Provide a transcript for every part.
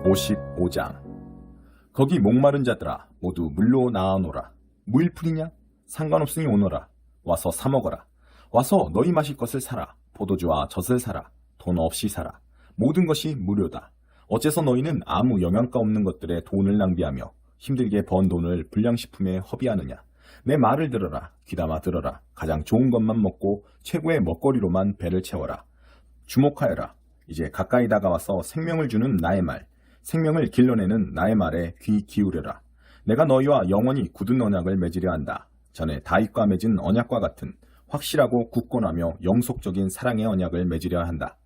55장. 거기 목마른 자들아 모두 물로 나아노라. 무일풀이냐? 상관없으니 오너라. 와서 사 먹어라. 와서 너희 마실 것을 사라. 포도주와 젖을 사라. 돈 없이 사라. 모든 것이 무료다. 어째서 너희는 아무 영양가 없는 것들에 돈을 낭비하며 힘들게 번 돈을 불량식품에 허비하느냐? 내 말을 들어라. 귀담아 들어라. 가장 좋은 것만 먹고 최고의 먹거리로만 배를 채워라. 주목하여라. 이제 가까이 다가와서 생명을 주는 나의 말, 생명을 길러내는 나의 말에 귀 기울여라. 내가 너희와 영원히 굳은 언약을 맺으려 한다. 전에 다윗과 맺은 언약과 같은 확실하고 굳건하며 영속적인 사랑의 언약을 맺으려 한다.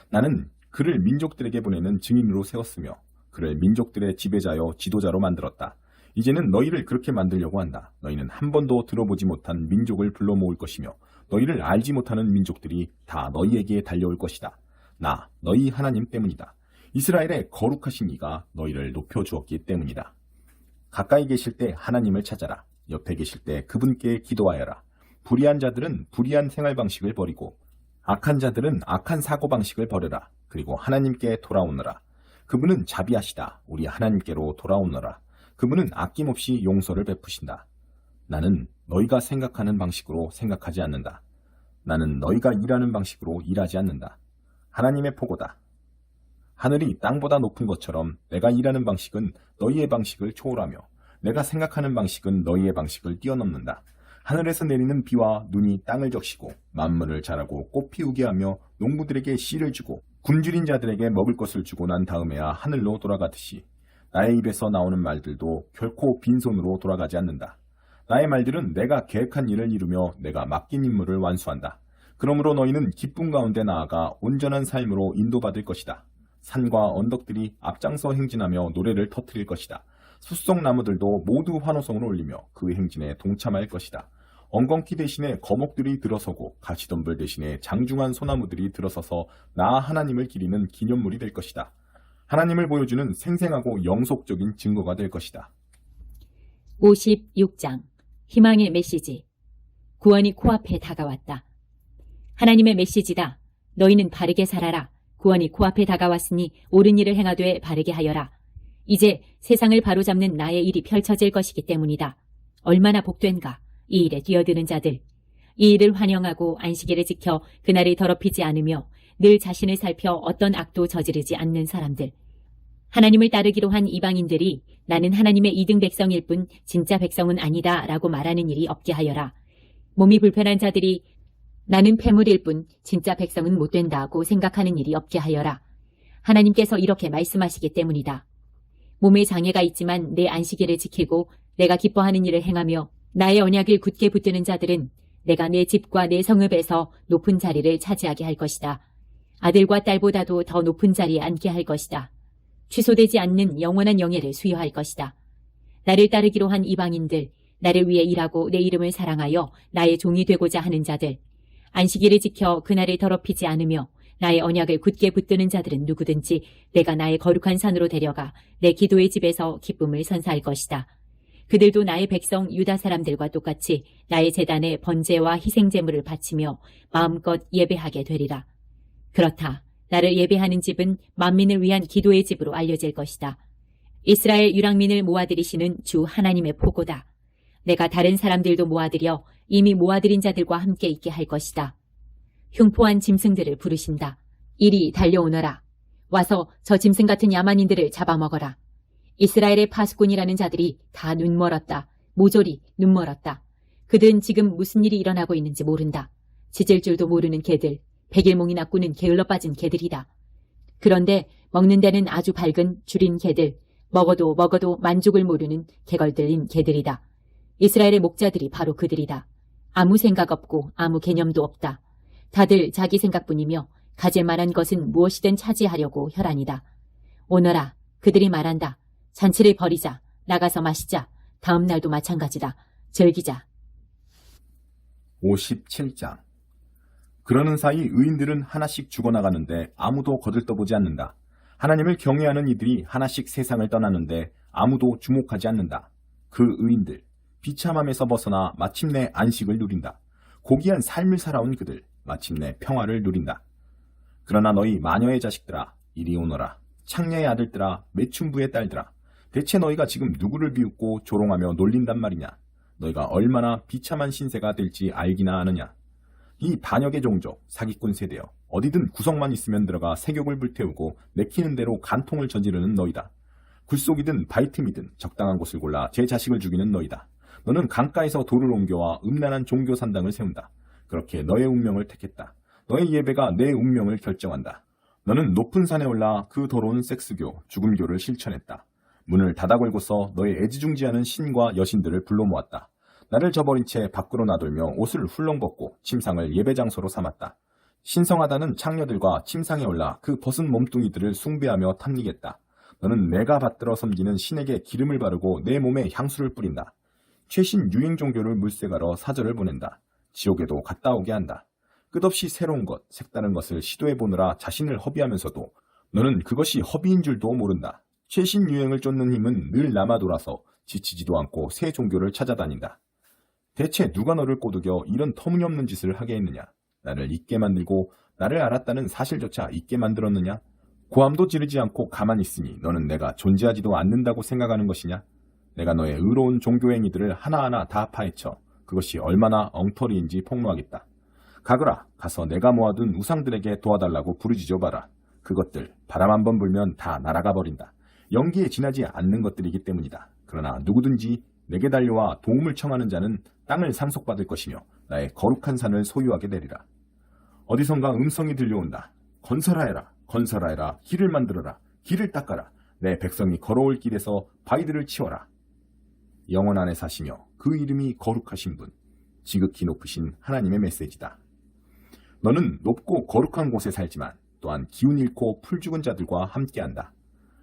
나는 그를 민족들에게 보내는 증인으로 세웠으며 그를 민족들의 지배자요 지도자로 만들었다. 이제는 너희를 그렇게 만들려고 한다. 너희는 한 번도 들어보지 못한 민족을 불러 모을 것이며 너희를 알지 못하는 민족들이 다 너희에게 달려올 것이다. 나 너희 하나님 때문이다. 이스라엘의 거룩하신 이가 너희를 높여주었기 때문이다. 가까이 계실 때 하나님을 찾아라. 옆에 계실 때 그분께 기도하여라. 불의한 자들은 불의한 생활 방식을 버리고 악한 자들은 악한 사고 방식을 버려라. 그리고 하나님께 돌아오너라. 그분은 자비하시다. 우리 하나님께로 돌아오너라. 그분은 아낌없이 용서를 베푸신다. 나는 너희가 생각하는 방식으로 생각하지 않는다. 나는 너희가 일하는 방식으로 일하지 않는다. 하나님의 포고다. 하늘이 땅보다 높은 것처럼 내가 일하는 방식은 너희의 방식을 초월하며 내가 생각하는 방식은 너희의 방식을 뛰어넘는다. 하늘에서 내리는 비와 눈이 땅을 적시고 만물을 자라고 꽃 피우게 하며 농부들에게 씨를 주고 굶주린 자들에게 먹을 것을 주고 난 다음에야 하늘로 돌아가듯이 나의 입에서 나오는 말들도 결코 빈손으로 돌아가지 않는다. 나의 말들은 내가 계획한 일을 이루며 내가 맡긴 임무를 완수한다. 그러므로 너희는 기쁨 가운데 나아가 온전한 삶으로 인도받을 것이다. 산과 언덕들이 앞장서 행진하며 노래를 터뜨릴 것이다. 숫송나무들도 모두 환호성을 올리며 그 행진에 동참할 것이다. 엉겅퀴 대신에 거목들이 들어서고 가시덤불 대신에 장중한 소나무들이 들어서서 나 하나님을 기리는 기념물이 될 것이다. 하나님을 보여주는 생생하고 영속적인 증거가 될 것이다. 56장. 희망의 메시지. 구원이 코앞에 다가왔다. 하나님의 메시지다. 너희는 바르게 살아라. 구원이 코앞에 다가왔으니 옳은 일을 행하되 바르게 하여라. 이제 세상을 바로잡는 나의 일이 펼쳐질 것이기 때문이다. 얼마나 복된가. 이 일에 뛰어드는 자들. 이 일을 환영하고 안식일을 지켜 그날을 더럽히지 않으며 늘 자신을 살펴 어떤 악도 저지르지 않는 사람들. 하나님을 따르기로 한 이방인들이 나는 하나님의 이등 백성일 뿐 진짜 백성은 아니다 라고 말하는 일이 없게 하여라. 몸이 불편한 자들이 나는 폐물일 뿐 진짜 백성은 못 된다고 생각하는 일이 없게 하여라. 하나님께서 이렇게 말씀하시기 때문이다. 몸에 장애가 있지만 내 안식일을 지키고 내가 기뻐하는 일을 행하며 나의 언약을 굳게 붙드는 자들은 내가 내 집과 내 성읍에서 높은 자리를 차지하게 할 것이다. 아들과 딸보다도 더 높은 자리에 앉게 할 것이다. 취소되지 않는 영원한 영예를 수여할 것이다. 나를 따르기로 한 이방인들, 나를 위해 일하고 내 이름을 사랑하여 나의 종이 되고자 하는 자들, 안식일을 지켜 그날을 더럽히지 않으며 나의 언약을 굳게 붙드는 자들은 누구든지 내가 나의 거룩한 산으로 데려가 내 기도의 집에서 기쁨을 선사할 것이다. 그들도 나의 백성 유다 사람들과 똑같이 나의 제단에 번제와 희생제물을 바치며 마음껏 예배하게 되리라. 그렇다. 나를 예배하는 집은 만민을 위한 기도의 집으로 알려질 것이다. 이스라엘 유랑민을 모아들이시는 주 하나님의 포고다. 내가 다른 사람들도 모아들여 이미 모아들인 자들과 함께 있게 할 것이다. 흉포한 짐승들을 부르신다. 이리 달려오너라. 와서 저 짐승 같은 야만인들을 잡아먹어라. 이스라엘의 파수꾼이라는 자들이 다 눈멀었다. 모조리 눈멀었다. 그들은 지금 무슨 일이 일어나고 있는지 모른다. 짖을 줄도 모르는 개들, 백일몽이나 꾸는 게을러 빠진 개들이다. 그런데 먹는 데는 아주 밝은 줄인 개들, 먹어도 만족을 모르는 개걸들린 개들이다. 이스라엘의 목자들이 바로 그들이다. 아무 생각 없고 아무 개념도 없다. 다들 자기 생각뿐이며 가질 만한 것은 무엇이든 차지하려고 혈안이다. 오너라. 그들이 말한다. 잔치를 벌이자. 나가서 마시자. 다음 날도 마찬가지다. 즐기자. 57장. 그러는 사이 의인들은 하나씩 죽어나가는데 아무도 거들떠보지 않는다. 하나님을 경외하는 이들이 하나씩 세상을 떠나는데 아무도 주목하지 않는다. 그 의인들, 비참함에서 벗어나 마침내 안식을 누린다. 고귀한 삶을 살아온 그들, 마침내 평화를 누린다. 그러나 너희 마녀의 자식들아, 이리 오너라. 창녀의 아들들아, 매춘부의 딸들아, 대체 너희가 지금 누구를 비웃고 조롱하며 놀린단 말이냐? 너희가 얼마나 비참한 신세가 될지 알기나 아느냐? 이 반역의 종족, 사기꾼 세대여, 어디든 구석만 있으면 들어가 세욕을 불태우고 내키는 대로 간통을 저지르는 너희다. 굴속이든 바이틈이든 적당한 곳을 골라 제 자식을 죽이는 너희다. 너는 강가에서 돌을 옮겨와 음란한 종교 산당을 세운다. 그렇게 너의 운명을 택했다. 너의 예배가 내 운명을 결정한다. 너는 높은 산에 올라 그 더러운 섹스교, 죽음교를 실천했다. 문을 닫아 걸고서 너의 애지중지하는 신과 여신들을 불러 모았다. 나를 저버린 채 밖으로 나돌며 옷을 훌렁 벗고 침상을 예배 장소로 삼았다. 신성하다는 창녀들과 침상에 올라 그 벗은 몸뚱이들을 숭배하며 탐닉했다. 너는 내가 받들어 섬기는 신에게 기름을 바르고 내 몸에 향수를 뿌린다. 최신 유행 종교를 물색하러 사절을 보낸다. 지옥에도 갔다 오게 한다. 끝없이 새로운 것, 색다른 것을 시도해보느라 자신을 허비하면서도 너는 그것이 허비인 줄도 모른다. 최신 유행을 쫓는 힘은 늘 남아 돌아서 지치지도 않고 새 종교를 찾아다닌다. 대체 누가 너를 꼬드겨 이런 터무니없는 짓을 하게 했느냐? 나를 잊게 만들고 나를 알았다는 사실조차 잊게 만들었느냐? 고함도 지르지 않고 가만히 있으니 너는 내가 존재하지도 않는다고 생각하는 것이냐? 내가 너의 의로운 종교 행위들을 하나하나 다 파헤쳐 그것이 얼마나 엉터리인지 폭로하겠다. 가거라, 가서 내가 모아둔 우상들에게 도와달라고 부르짖어봐라. 그것들 바람 한번 불면 다 날아가 버린다. 연기에 지나지 않는 것들이기 때문이다. 그러나 누구든지 내게 달려와 도움을 청하는 자는 땅을 상속받을 것이며 나의 거룩한 산을 소유하게 되리라. 어디선가 음성이 들려온다. 건설하여라, 건설하여라, 길을 만들어라, 길을 닦아라. 내 백성이 걸어올 길에서 바위들을 치워라. 영원 안에 사시며 그 이름이 거룩하신 분, 지극히 높으신 하나님의 메시지다. 너는 높고 거룩한 곳에 살지만 또한 기운 잃고 풀 죽은 자들과 함께한다.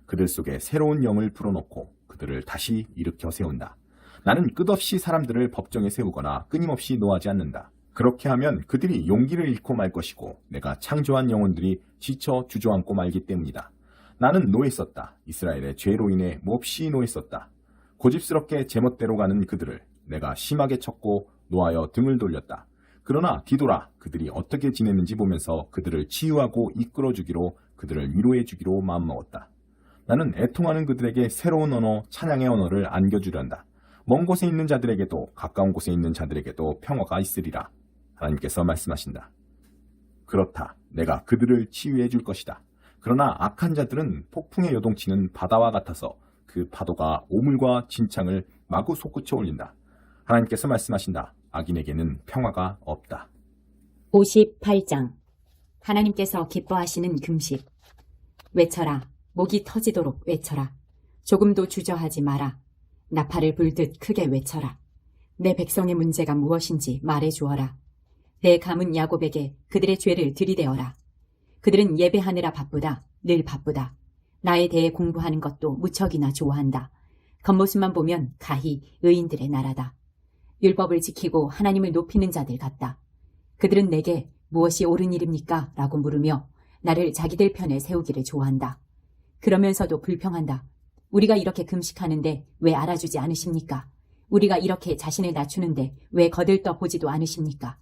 그들 속에 새로운 영을 불어넣고 그들을 다시 일으켜 세운다. 나는 끝없이 사람들을 법정에 세우거나 끊임없이 노하지 않는다. 그렇게 하면 그들이 용기를 잃고 말 것이고 내가 창조한 영혼들이 지쳐 주저앉고 말기 때문이다. 나는 노했었다. 이스라엘의 죄로 인해 몹시 노했었다. 고집스럽게 제멋대로 가는 그들을 내가 심하게 쳤고 노하여 등을 돌렸다. 그러나 뒤돌아 그들이 어떻게 지내는지 보면서 그들을 치유하고 이끌어주기로 그들을 위로해주기로 마음먹었다. 나는 애통하는 그들에게 새로운 언어, 찬양의 언어를 안겨주련다. 먼 곳에 있는 자들에게도 가까운 곳에 있는 자들에게도 평화가 있으리라. 하나님께서 말씀하신다. 그렇다. 내가 그들을 치유해 줄 것이다. 그러나 악한 자들은 폭풍에 요동치는 바다와 같아서 그 파도가 오물과 진창을 마구 솟구쳐 올린다. 하나님께서 말씀하신다. 악인에게는 평화가 없다. 58장. 하나님께서 기뻐하시는 금식. 외쳐라. 목이 터지도록 외쳐라. 조금도 주저하지 마라. 나팔을 불듯 크게 외쳐라. 내 백성의 문제가 무엇인지 말해주어라. 내 감은 야곱에게 그들의 죄를 들이대어라. 그들은 예배하느라 바쁘다. 늘 바쁘다. 나에 대해 공부하는 것도 무척이나 좋아한다. 겉모습만 보면 가히 의인들의 나라다. 율법을 지키고 하나님을 높이는 자들 같다. 그들은 내게 무엇이 옳은 일입니까? 라고 물으며 나를 자기들 편에 세우기를 좋아한다. 그러면서도 불평한다. 우리가 이렇게 금식하는데 왜 알아주지 않으십니까? 우리가 이렇게 자신을 낮추는데 왜 거들떠 보지도 않으십니까?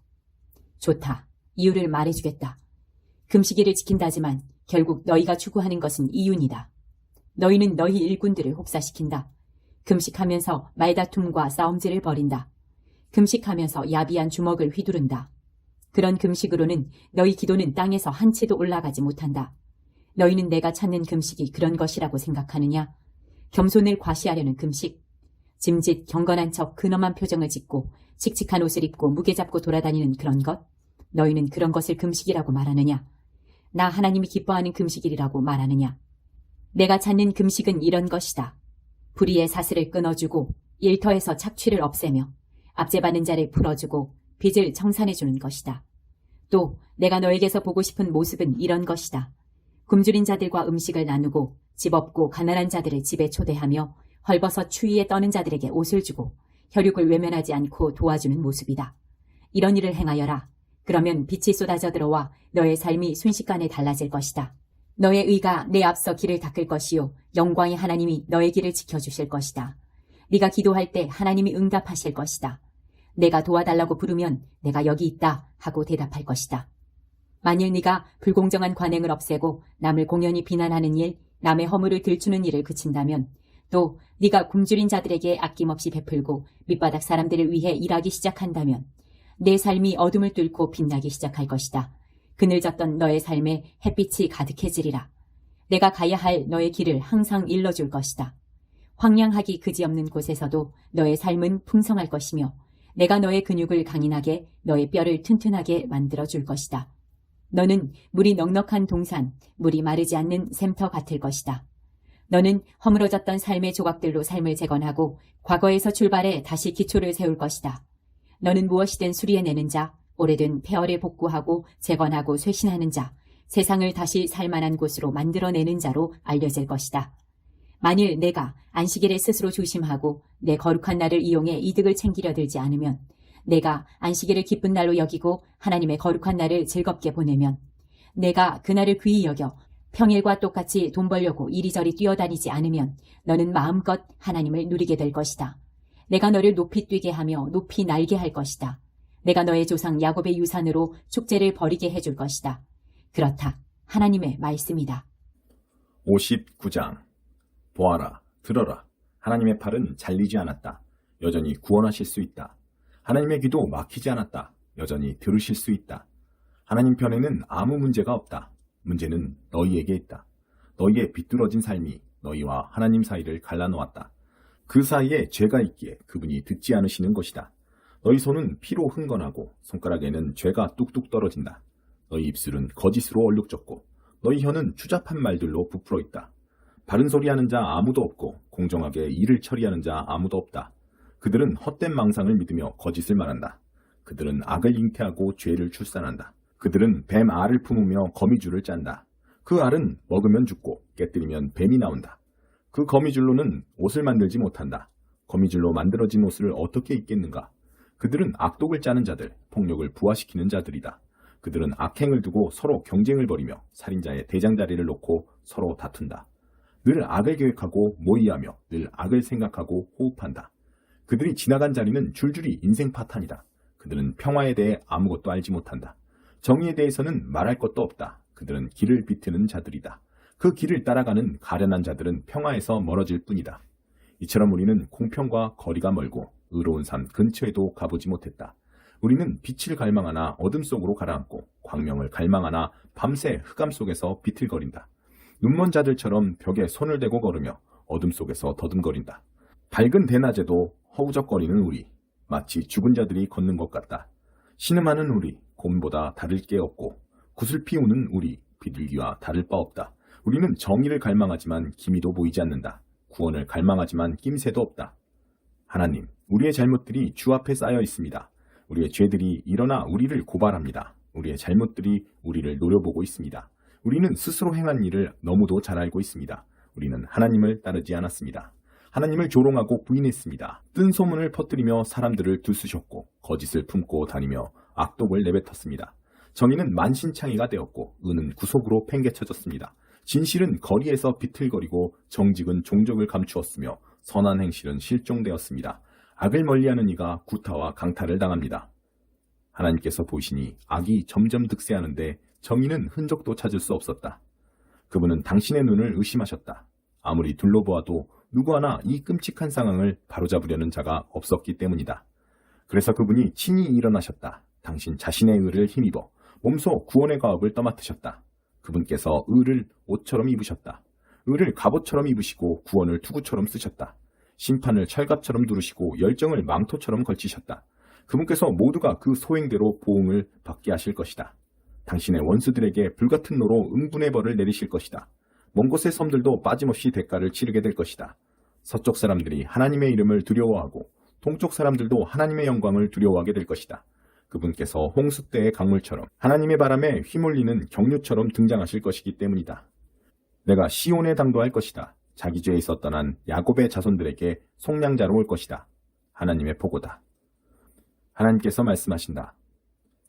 좋다. 이유를 말해주겠다. 금식일을 지킨다지만 결국 너희가 추구하는 것은 이윤이다. 너희는 너희 일꾼들을 혹사시킨다. 금식하면서 말다툼과 싸움질을 벌인다. 금식하면서 야비한 주먹을 휘두른다. 그런 금식으로는 너희 기도는 땅에서 한 치도 올라가지 못한다. 너희는 내가 찾는 금식이 그런 것이라고 생각하느냐? 겸손을 과시하려는 금식. 짐짓 경건한 척 근엄한 표정을 짓고 칙칙한 옷을 입고 무게 잡고 돌아다니는 그런 것. 너희는 그런 것을 금식이라고 말하느냐? 나 하나님이 기뻐하는 금식일이라고 말하느냐? 내가 찾는 금식은 이런 것이다. 불의의 사슬을 끊어주고 일터에서 착취를 없애며 압제받는 자를 풀어주고 빚을 청산해주는 것이다. 또 내가 너에게서 보고 싶은 모습은 이런 것이다. 굶주린 자들과 음식을 나누고 집 없고 가난한 자들을 집에 초대하며 헐벗어 추위에 떠는 자들에게 옷을 주고 혈육을 외면하지 않고 도와주는 모습이다. 이런 일을 행하여라. 그러면 빛이 쏟아져 들어와 너의 삶이 순식간에 달라질 것이다. 너의 의가 내 앞서 길을 닦을 것이요 영광의 하나님이 너의 길을 지켜주실 것이다. 네가 기도할 때 하나님이 응답하실 것이다. 내가 도와달라고 부르면 내가 여기 있다 하고 대답할 것이다. 만일 네가 불공정한 관행을 없애고 남을 공연히 비난하는 일, 남의 허물을 들추는 일을 그친다면 또 네가 굶주린 자들에게 아낌없이 베풀고 밑바닥 사람들을 위해 일하기 시작한다면 내 삶이 어둠을 뚫고 빛나기 시작할 것이다. 그늘졌던 너의 삶에 햇빛이 가득해지리라. 내가 가야 할 너의 길을 항상 일러줄 것이다. 황량하기 그지없는 곳에서도 너의 삶은 풍성할 것이며 내가 너의 근육을 강인하게 너의 뼈를 튼튼하게 만들어줄 것이다. 너는 물이 넉넉한 동산, 물이 마르지 않는 샘터 같을 것이다. 너는 허물어졌던 삶의 조각들로 삶을 재건하고 과거에서 출발해 다시 기초를 세울 것이다. 너는 무엇이든 수리해내는 자, 오래된 폐허를 복구하고 재건하고 쇄신하는 자, 세상을 다시 살만한 곳으로 만들어내는 자로 알려질 것이다. 만일 내가 안식일에 스스로 조심하고 내 거룩한 날을 이용해 이득을 챙기려 들지 않으면, 내가 안식일을 기쁜 날로 여기고 하나님의 거룩한 날을 즐겁게 보내면, 내가 그날을 귀히 여겨 평일과 똑같이 돈 벌려고 이리저리 뛰어다니지 않으면 너는 마음껏 하나님을 누리게 될 것이다. 내가 너를 높이 뛰게 하며 높이 날게 할 것이다. 내가 너의 조상 야곱의 유산으로 축제를 벌이게 해줄 것이다. 그렇다. 하나님의 말씀이다. 59장. 보아라, 들어라. 하나님의 팔은 잘리지 않았다. 여전히 구원하실 수 있다. 하나님의 귀도 막히지 않았다. 여전히 들으실 수 있다. 하나님 편에는 아무 문제가 없다. 문제는 너희에게 있다. 너희의 비뚤어진 삶이 너희와 하나님 사이를 갈라놓았다. 그 사이에 죄가 있기에 그분이 듣지 않으시는 것이다. 너희 손은 피로 흥건하고 손가락에는 죄가 뚝뚝 떨어진다. 너희 입술은 거짓으로 얼룩졌고 너희 혀는 추잡한 말들로 부풀어 있다. 바른 소리 하는 자 아무도 없고 공정하게 일을 처리하는 자 아무도 없다. 그들은 헛된 망상을 믿으며 거짓을 말한다. 그들은 악을 잉태하고 죄를 출산한다. 그들은 뱀 알을 품으며 거미줄을 짠다. 그 알은 먹으면 죽고 깨뜨리면 뱀이 나온다. 그 거미줄로는 옷을 만들지 못한다. 거미줄로 만들어진 옷을 어떻게 입겠는가? 그들은 악독을 짜는 자들, 폭력을 부화시키는 자들이다. 그들은 악행을 두고 서로 경쟁을 벌이며 살인자의 대장자리를 놓고 서로 다툰다. 늘 악을 계획하고 모의하며 늘 악을 생각하고 호흡한다. 그들이 지나간 자리는 줄줄이 인생 파탄이다. 그들은 평화에 대해 아무것도 알지 못한다. 정의에 대해서는 말할 것도 없다. 그들은 길을 비트는 자들이다. 그 길을 따라가는 가련한 자들은 평화에서 멀어질 뿐이다. 이처럼 우리는 공평과 거리가 멀고 의로운 삶 근처에도 가보지 못했다. 우리는 빛을 갈망하나 어둠 속으로 가라앉고 광명을 갈망하나 밤새 흑암 속에서 비틀거린다. 눈먼 자들처럼 벽에 손을 대고 걸으며 어둠 속에서 더듬거린다. 밝은 대낮에도 허우적거리는 우리, 마치 죽은 자들이 걷는 것 같다. 신음하는 우리, 곰보다 다를 게 없고 구슬 피우는 우리, 비둘기와 다를 바 없다. 우리는 정의를 갈망하지만 기미도 보이지 않는다. 구원을 갈망하지만 낌새도 없다. 하나님, 우리의 잘못들이 주 앞에 쌓여 있습니다. 우리의 죄들이 일어나 우리를 고발합니다. 우리의 잘못들이 우리를 노려보고 있습니다. 우리는 스스로 행한 일을 너무도 잘 알고 있습니다. 우리는 하나님을 따르지 않았습니다. 하나님을 조롱하고 부인했습니다. 뜬 소문을 퍼뜨리며 사람들을 들쑤셨고 거짓을 품고 다니며 악독을 내뱉었습니다. 정의는 만신창이가 되었고 의는 구속으로 팽개쳐졌습니다. 진실은 거리에서 비틀거리고 정직은 종적을 감추었으며 선한 행실은 실종되었습니다. 악을 멀리하는 이가 구타와 강탈을 당합니다. 하나님께서 보시니 악이 점점 득세하는데 정의는 흔적도 찾을 수 없었다. 그분은 당신의 눈을 의심하셨다. 아무리 둘러보아도 누구 하나 이 끔찍한 상황을 바로잡으려는 자가 없었기 때문이다. 그래서 그분이 친히 일어나셨다. 당신 자신의 의를 힘입어 몸소 구원의 과업을 떠맡으셨다. 그분께서 의를 옷처럼 입으셨다. 의를 갑옷처럼 입으시고 구원을 투구처럼 쓰셨다. 심판을 철갑처럼 두르시고 열정을 망토처럼 걸치셨다. 그분께서 모두가 그 소행대로 보응을 받게 하실 것이다. 당신의 원수들에게 불같은 노로 응분의 벌을 내리실 것이다. 먼 곳의 섬들도 빠짐없이 대가를 치르게 될 것이다. 서쪽 사람들이 하나님의 이름을 두려워하고 동쪽 사람들도 하나님의 영광을 두려워하게 될 것이다. 그분께서 홍수 때의 강물처럼 하나님의 바람에 휘몰리는 경류처럼 등장하실 것이기 때문이다. 내가 시온에 당도할 것이다. 자기 죄에서 떠난 야곱의 자손들에게 속량자로 올 것이다. 하나님의 보고다. 하나님께서 말씀하신다.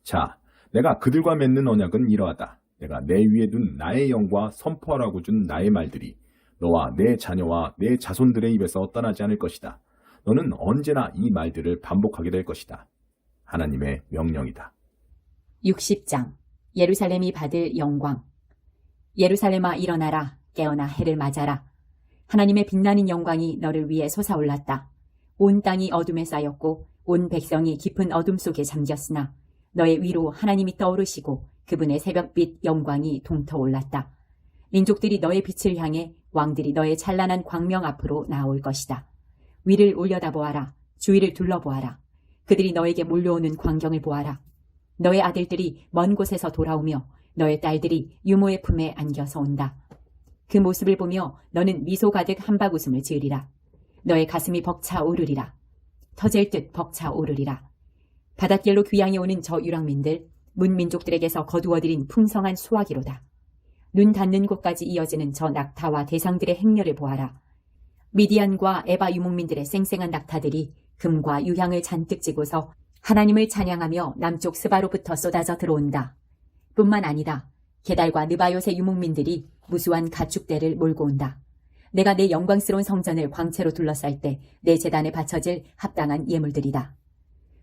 자, 내가 그들과 맺는 언약은 이러하다. 내가 내 위에 둔 나의 영과 선포하라고 준 나의 말들이 너와 내 자녀와 내 자손들의 입에서 떠나지 않을 것이다. 너는 언제나 이 말들을 반복하게 될 것이다. 하나님의 명령이다. 60장. 예루살렘이 받을 영광. 예루살렘아 일어나라. 깨어나 해를 맞아라. 하나님의 빛나는 영광이 너를 위해 솟아올랐다. 온 땅이 어둠에 쌓였고 온 백성이 깊은 어둠 속에 잠겼으나 너의 위로 하나님이 떠오르시고 그분의 새벽빛 영광이 동터올랐다. 민족들이 너의 빛을 향해 왕들이 너의 찬란한 광명 앞으로 나올 것이다. 위를 올려다보아라. 주위를 둘러보아라. 그들이 너에게 몰려오는 광경을 보아라. 너의 아들들이 먼 곳에서 돌아오며 너의 딸들이 유모의 품에 안겨서 온다. 그 모습을 보며 너는 미소 가득 한바구음을 지으리라. 너의 가슴이 벅차 오르리라. 터질 듯 벅차 오르리라. 바닷길로 귀양해 오는 저 유랑민들, 문민족들에게서 거두어들인 풍성한 수화기로다. 눈 닿는 곳까지 이어지는 저 낙타와 대상들의 행렬을 보아라. 미디안과 에바 유목민들의 쌩쌩한 낙타들이 금과 유향을 잔뜩 지고서 하나님을 찬양하며 남쪽 스바로부터 쏟아져 들어온다. 뿐만 아니다. 게달과 느바요의 유목민들이 무수한 가축대를 몰고 온다. 내가 내 영광스러운 성전을 광채로 둘러쌀 때 내 제단에 바쳐질 합당한 예물들이다.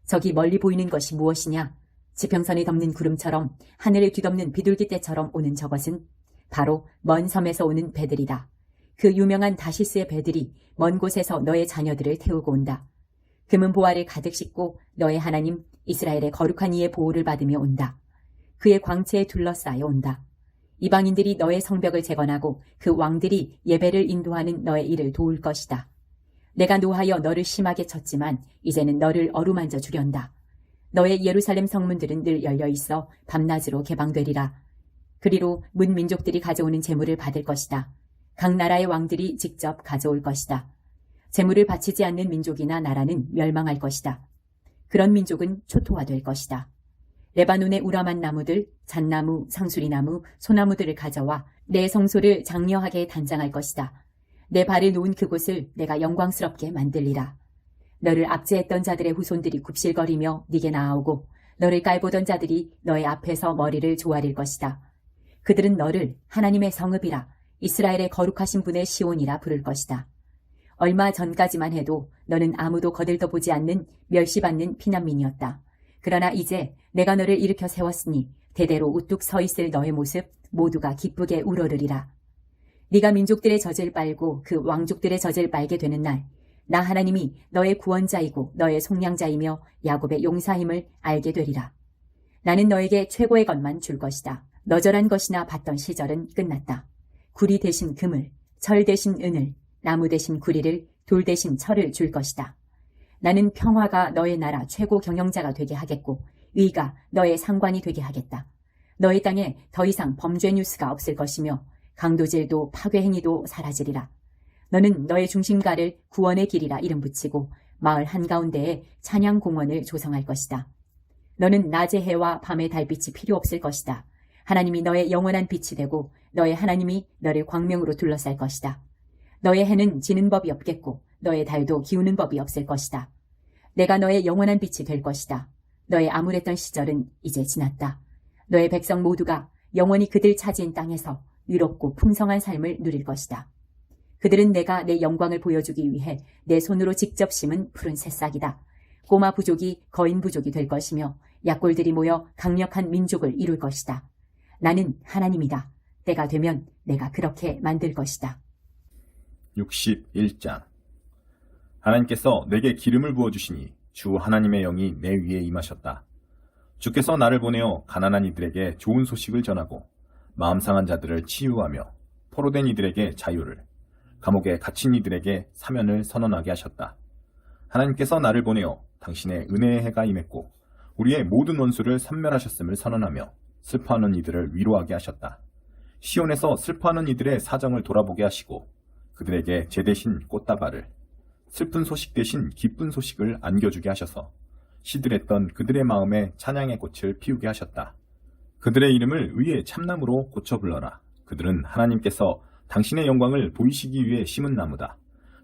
저기 멀리 보이는 것이 무엇이냐? 지평선을 덮는 구름처럼 하늘을 뒤덮는 비둘기떼처럼 오는 저것은 바로 먼 섬에서 오는 배들이다. 그 유명한 다시스의 배들이 먼 곳에서 너의 자녀들을 태우고 온다. 금은 보화를 가득 싣고 너의 하나님 이스라엘의 거룩한 이의 보호를 받으며 온다. 그의 광채에 둘러싸여 온다. 이방인들이 너의 성벽을 재건하고 그 왕들이 예배를 인도하는 너의 일을 도울 것이다. 내가 노하여 너를 심하게 쳤지만 이제는 너를 어루만져 주련다. 너의 예루살렘 성문들은 늘 열려있어 밤낮으로 개방되리라. 그리로 문민족들이 가져오는 재물을 받을 것이다. 각 나라의 왕들이 직접 가져올 것이다. 재물을 바치지 않는 민족이나 나라는 멸망할 것이다. 그런 민족은 초토화될 것이다. 레바논의 우람한 나무들, 잣나무, 상수리나무, 소나무들을 가져와 내 성소를 장려하게 단장할 것이다. 내 발을 놓은 그곳을 내가 영광스럽게 만들리라. 너를 압제했던 자들의 후손들이 굽실거리며 네게 나아오고 너를 깔보던 자들이 너의 앞에서 머리를 조아릴 것이다. 그들은 너를 하나님의 성읍이라 이스라엘의 거룩하신 분의 시온이라 부를 것이다. 얼마 전까지만 해도 너는 아무도 거들떠보지 않는 멸시받는 피난민이었다. 그러나 이제 내가 너를 일으켜 세웠으니 대대로 우뚝 서 있을 너의 모습 모두가 기쁘게 우러르리라. 네가 민족들의 젖을 빨고 그 왕족들의 젖을 빨게 되는 날, 나 하나님이 너의 구원자이고 너의 속량자이며 야곱의 용사임을 알게 되리라. 나는 너에게 최고의 것만 줄 것이다. 너절한 것이나 받던 시절은 끝났다. 구리 대신 금을, 철 대신 은을, 나무 대신 구리를, 돌 대신 철을 줄 것이다. 나는 평화가 너의 나라 최고 경영자가 되게 하겠고 의가 너의 상관이 되게 하겠다. 너의 땅에 더 이상 범죄 뉴스가 없을 것이며 강도질도 파괴행위도 사라지리라. 너는 너의 중심가를 구원의 길이라 이름 붙이고 마을 한가운데에 찬양공원을 조성할 것이다. 너는 낮의 해와 밤의 달빛이 필요 없을 것이다. 하나님이 너의 영원한 빛이 되고 너의 하나님이 너를 광명으로 둘러쌀 것이다. 너의 해는 지는 법이 없겠고 너의 달도 기우는 법이 없을 것이다. 내가 너의 영원한 빛이 될 것이다. 너의 암울했던 시절은 이제 지났다. 너의 백성 모두가 영원히 그들 차지인 땅에서 의롭고 풍성한 삶을 누릴 것이다. 그들은 내가 내 영광을 보여주기 위해 내 손으로 직접 심은 푸른 새싹이다. 꼬마 부족이 거인 부족이 될 것이며 약골들이 모여 강력한 민족을 이룰 것이다. 나는 하나님이다. 때가 되면 내가 그렇게 만들 것이다. 61장. 하나님께서 내게 기름을 부어주시니 주 하나님의 영이 내 위에 임하셨다. 주께서 나를 보내어 가난한 이들에게 좋은 소식을 전하고 마음 상한 자들을 치유하며 포로된 이들에게 자유를, 감옥에 갇힌 이들에게 사면을 선언하게 하셨다. 하나님께서 나를 보내어 당신의 은혜의 해가 임했고 우리의 모든 원수를 섬멸하셨음을 선언하며 슬퍼하는 이들을 위로하게 하셨다. 시온에서 슬퍼하는 이들의 사정을 돌아보게 하시고 그들에게 제 대신 꽃다발을, 슬픈 소식 대신 기쁜 소식을 안겨주게 하셔서 시들했던 그들의 마음에 찬양의 꽃을 피우게 하셨다. 그들의 이름을 의의 참나무로 고쳐 불러라. 그들은 하나님께서 당신의 영광을 보이시기 위해 심은 나무다.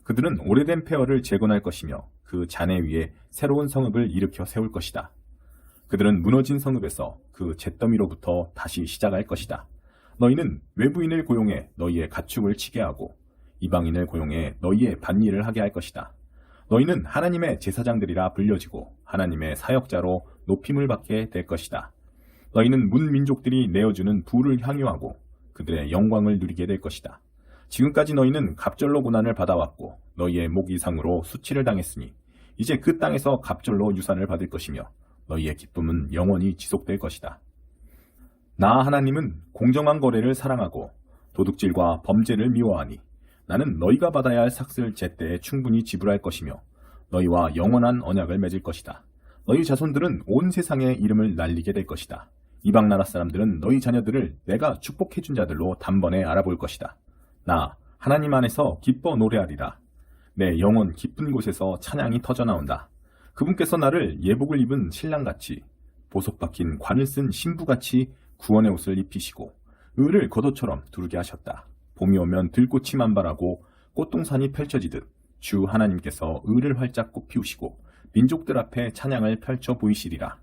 그들은 오래된 폐허를 재건할 것이며 그 잔해 위에 새로운 성읍을 일으켜 세울 것이다. 그들은 무너진 성읍에서 그 잿더미로부터 다시 시작할 것이다. 너희는 외부인을 고용해 너희의 가축을 치게 하고 이방인을 고용해 너희의 밭일을 하게 할 것이다. 너희는 하나님의 제사장들이라 불려지고 하나님의 사역자로 높임을 받게 될 것이다. 너희는 문민족들이 내어주는 부를 향유하고 그들의 영광을 누리게 될 것이다. 지금까지 너희는 갑절로 고난을 받아왔고 너희의 목 이상으로 수치를 당했으니 이제 그 땅에서 갑절로 유산을 받을 것이며 너희의 기쁨은 영원히 지속될 것이다. 나 하나님은 공정한 거래를 사랑하고 도둑질과 범죄를 미워하니 나는 너희가 받아야 할 삭슬 제때에 충분히 지불할 것이며 너희와 영원한 언약을 맺을 것이다. 너희 자손들은 온 세상에 이름을 날리게 될 것이다. 이방 나라 사람들은 너희 자녀들을 내가 축복해준 자들로 단번에 알아볼 것이다. 나 하나님 안에서 기뻐 노래하리라. 내 영혼 깊은 곳에서 찬양이 터져나온다. 그분께서 나를 예복을 입은 신랑같이 보석 박힌 관을 쓴 신부같이 구원의 옷을 입히시고 을을 겉옷처럼 두르게 하셨다. 봄이 오면 들꽃이 만발하고 꽃동산이 펼쳐지듯 주 하나님께서 을을 활짝 꽃피우시고 민족들 앞에 찬양을 펼쳐 보이시리라.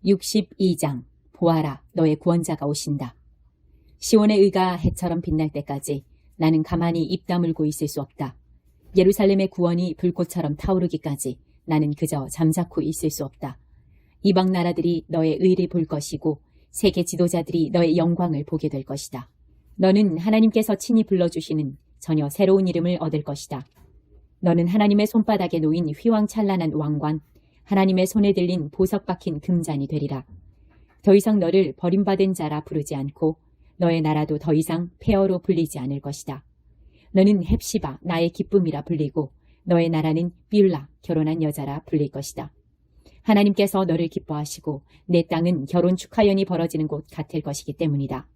62장 보아라 너의 구원자가 오신다. 시온의 의가 해처럼 빛날 때까지 나는 가만히 입 다물고 있을 수 없다. 예루살렘의 구원이 불꽃처럼 타오르기까지 나는 그저 잠자코 있을 수 없다. 이방 나라들이 너의 의를 볼 것이고 세계 지도자들이 너의 영광을 보게 될 것이다. 너는 하나님께서 친히 불러주시는 전혀 새로운 이름을 얻을 것이다. 너는 하나님의 손바닥에 놓인 휘황찬란한 왕관, 하나님의 손에 들린 보석 박힌 금잔이 되리라. 더 이상 너를 버림받은 자라 부르지 않고 너의 나라도 더 이상 폐허로 불리지 않을 것이다. 너는 헵시바 나의 기쁨이라 불리고 너의 나라는 비울라 결혼한 여자라 불릴 것이다. 하나님께서 너를 기뻐하시고 내 땅은 결혼 축하연이 벌어지는 곳 같을 것이기 때문이다.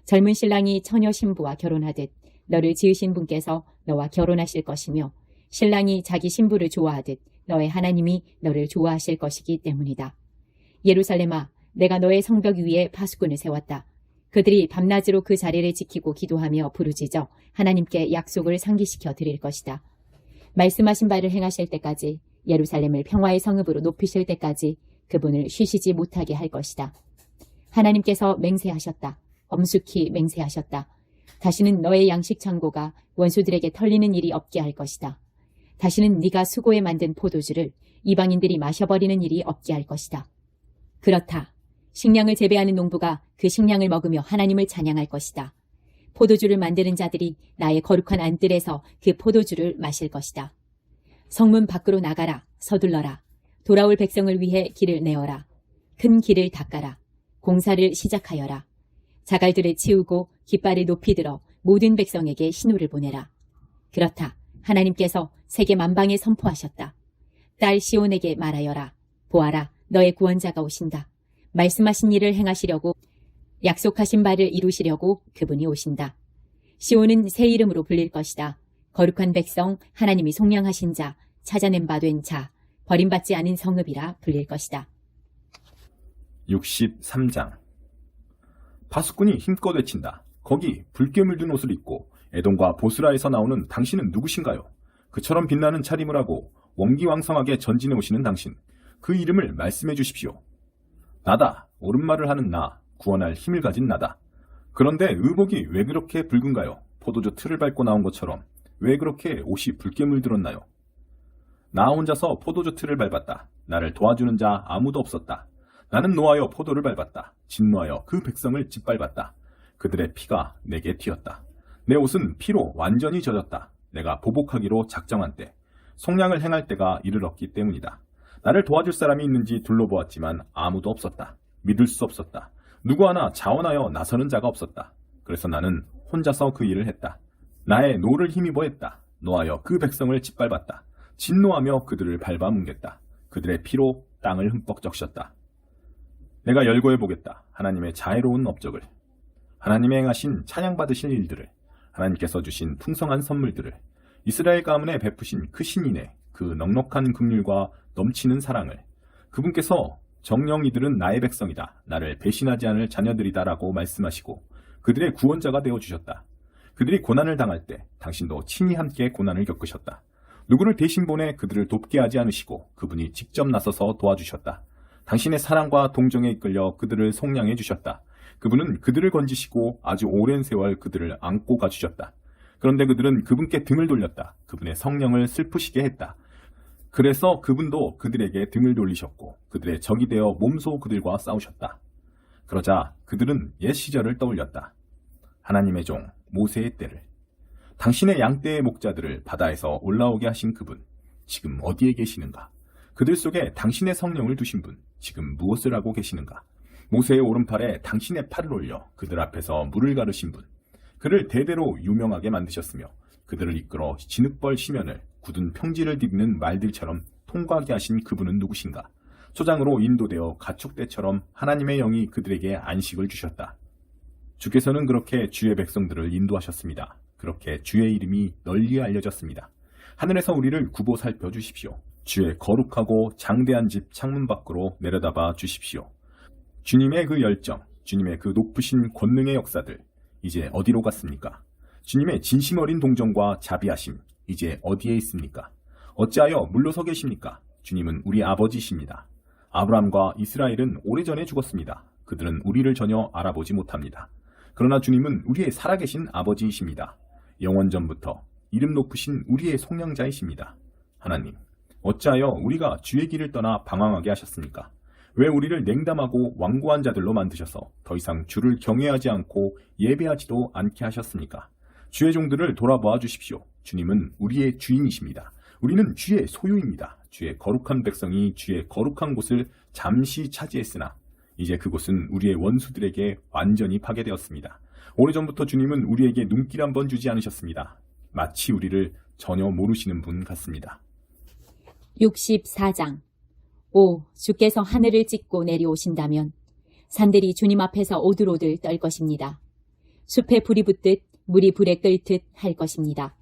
젊은 신랑이 처녀 신부와 결혼하듯 너를 지으신 분께서 너와 결혼하실 것이며 신랑이 자기 신부를 좋아하듯 너의 하나님이 너를 좋아하실 것이기 때문이다. 예루살렘아, 내가 너의 성벽 위에 파수꾼을 세웠다. 그들이 밤낮으로 그 자리를 지키고 기도하며 부르짖어 하나님께 약속을 상기시켜 드릴 것이다. 말씀하신 바를 행하실 때까지 예루살렘을 평화의 성읍으로 높이실 때까지 그분을 쉬시지 못하게 할 것이다. 하나님께서 맹세하셨다. 엄숙히 맹세하셨다. 다시는 너의 양식 창고가 원수들에게 털리는 일이 없게 할 것이다. 다시는 네가 수고에 만든 포도주를 이방인들이 마셔버리는 일이 없게 할 것이다. 그렇다. 식량을 재배하는 농부가 그 식량을 먹으며 하나님을 찬양할 것이다. 포도주를 만드는 자들이 나의 거룩한 안뜰에서 그 포도주를 마실 것이다. 성문 밖으로 나가라. 서둘러라. 돌아올 백성을 위해 길을 내어라. 큰 길을 닦아라. 공사를 시작하여라. 자갈들을 치우고 깃발을 높이 들어 모든 백성에게 신호를 보내라. 그렇다. 하나님께서 세계 만방에 선포하셨다. 딸 시온에게 말하여라. 보아라. 너의 구원자가 오신다. 말씀하신 일을 행하시려고 약속하신 바를 이루시려고 그분이 오신다. 시온은 새 이름으로 불릴 것이다. 거룩한 백성, 하나님이 속량하신 자, 찾아낸 바 된 자, 버림받지 않은 성읍이라 불릴 것이다. 63장 파수꾼이 힘껏 외친다. 거기 붉게 물든 옷을 입고 에돔과 보스라에서 나오는 당신은 누구신가요? 그처럼 빛나는 차림을 하고 원기왕성하게 전진해 오시는 당신, 그 이름을 말씀해 주십시오. 나다. 옳은 말을 하는 나, 구원할 힘을 가진 나다. 그런데 의복이 왜 그렇게 붉은가요? 포도주 틀을 밟고 나온 것처럼 왜 그렇게 옷이 붉게 물들었나요? 나 혼자서 포도주 틀을 밟았다. 나를 도와주는 자 아무도 없었다. 나는 노하여 포도를 밟았다. 진노하여 그 백성을 짓밟았다. 그들의 피가 내게 튀었다. 내 옷은 피로 완전히 젖었다. 내가 보복하기로 작정한 때, 속량을 행할 때가 이르렀기 때문이다. 나를 도와줄 사람이 있는지 둘러보았지만 아무도 없었다. 믿을 수 없었다. 누구 하나 자원하여 나서는 자가 없었다. 그래서 나는 혼자서 그 일을 했다. 나의 노를 힘입어 했다. 노하여 그 백성을 짓밟았다. 진노하며 그들을 밟아뭉갰다. 그들의 피로 땅을 흠뻑 적셨다. 내가 열거해 보겠다. 하나님의 자애로운 업적을, 하나님의 행하신 찬양받으실 일들을, 하나님께서 주신 풍성한 선물들을, 이스라엘 가문에 베푸신 크신 인애, 그 넉넉한 긍휼과 넘치는 사랑을, 그분께서 정녕 이들은 나의 백성이다. 나를 배신하지 않을 자녀들이다라고 말씀하시고 그들의 구원자가 되어주셨다. 그들이 고난을 당할 때 당신도 친히 함께 고난을 겪으셨다. 누구를 대신 보내 그들을 돕게 하지 않으시고 그분이 직접 나서서 도와주셨다. 당신의 사랑과 동정에 이끌려 그들을 속량해 주셨다. 그분은 그들을 건지시고 아주 오랜 세월 그들을 안고 가주셨다. 그런데 그들은 그분께 등을 돌렸다. 그분의 성령을 슬프시게 했다. 그래서 그분도 그들에게 등을 돌리셨고 그들의 적이 되어 몸소 그들과 싸우셨다. 그러자 그들은 옛 시절을 떠올렸다. 하나님의 종 모세의 때를, 당신의 양떼의 목자들을 바다에서 올라오게 하신 그분, 지금 어디에 계시는가? 그들 속에 당신의 성령을 두신 분, 지금 무엇을 하고 계시는가? 모세의 오른팔에 당신의 팔을 올려 그들 앞에서 물을 가르신 분, 그를 대대로 유명하게 만드셨으며 그들을 이끌어 진흙벌 시면을 굳은 평지를 디디는 말들처럼 통과하게 하신 그분은 누구신가? 초장으로 인도되어 가축대처럼 하나님의 영이 그들에게 안식을 주셨다. 주께서는 그렇게 주의 백성들을 인도하셨습니다. 그렇게 주의 이름이 널리 알려졌습니다. 하늘에서 우리를 굽어 살펴주십시오. 주의 거룩하고 장대한 집 창문 밖으로 내려다봐 주십시오. 주님의 그 열정, 주님의 그 높으신 권능의 역사들, 이제 어디로 갔습니까? 주님의 진심 어린 동정과 자비하심, 이제 어디에 있습니까? 어찌하여 물러서 계십니까? 주님은 우리 아버지이십니다. 아브라함과 이스라엘은 오래전에 죽었습니다. 그들은 우리를 전혀 알아보지 못합니다. 그러나 주님은 우리의 살아계신 아버지이십니다. 영원전부터 이름 높으신 우리의 속량자이십니다. 하나님, 어찌하여 우리가 주의 길을 떠나 방황하게 하셨습니까? 왜 우리를 냉담하고 완고한 자들로 만드셔서 더 이상 주를 경외하지 않고 예배하지도 않게 하셨습니까? 주의 종들을 돌아보아 주십시오. 주님은 우리의 주인이십니다. 우리는 주의 소유입니다. 주의 거룩한 백성이 주의 거룩한 곳을 잠시 차지했으나 이제 그곳은 우리의 원수들에게 완전히 파괴되었습니다. 오래전부터 주님은 우리에게 눈길 한번 주지 않으셨습니다. 마치 우리를 전혀 모르시는 분 같습니다. 64장. 오, 주께서 하늘을 찢고 내려오신다면 산들이 주님 앞에서 오들오들 떨 것입니다. 숲에 불이 붙듯 물이 불에 끓듯 할 것입니다.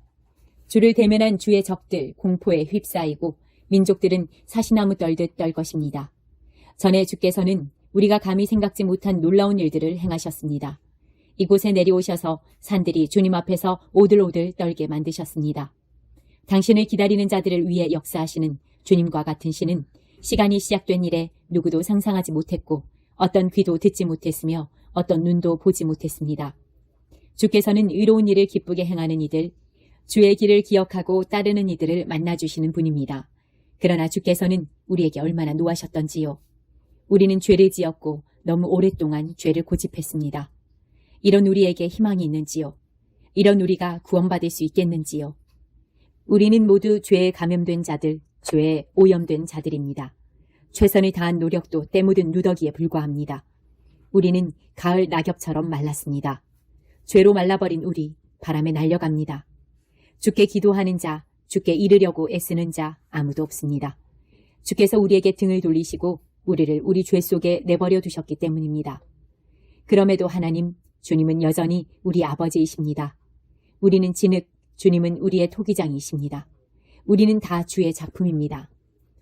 주를 대면한 주의 적들 공포에 휩싸이고 민족들은 사시나무 떨듯 떨 것입니다. 전에 주께서는 우리가 감히 생각지 못한 놀라운 일들을 행하셨습니다. 이곳에 내려오셔서 산들이 주님 앞에서 오들오들 떨게 만드셨습니다. 당신을 기다리는 자들을 위해 역사하시는 주님과 같은 신은 시간이 시작된 이래 누구도 상상하지 못했고 어떤 귀도 듣지 못했으며 어떤 눈도 보지 못했습니다. 주께서는 의로운 일을 기쁘게 행하는 이들, 주의 길을 기억하고 따르는 이들을 만나주시는 분입니다. 그러나 주께서는 우리에게 얼마나 노하셨던지요. 우리는 죄를 지었고 너무 오랫동안 죄를 고집했습니다. 이런 우리에게 희망이 있는지요? 이런 우리가 구원받을 수 있겠는지요? 우리는 모두 죄에 감염된 자들, 죄에 오염된 자들입니다. 최선을 다한 노력도 때 묻은 누더기에 불과합니다. 우리는 가을 낙엽처럼 말랐습니다. 죄로 말라버린 우리, 바람에 날려갑니다. 주께 기도하는 자, 주께 이르려고 애쓰는 자 아무도 없습니다. 주께서 우리에게 등을 돌리시고 우리를 우리 죄 속에 내버려 두셨기 때문입니다. 그럼에도 하나님, 주님은 여전히 우리 아버지이십니다. 우리는 진흙, 주님은 우리의 토기장이십니다. 우리는 다 주의 작품입니다.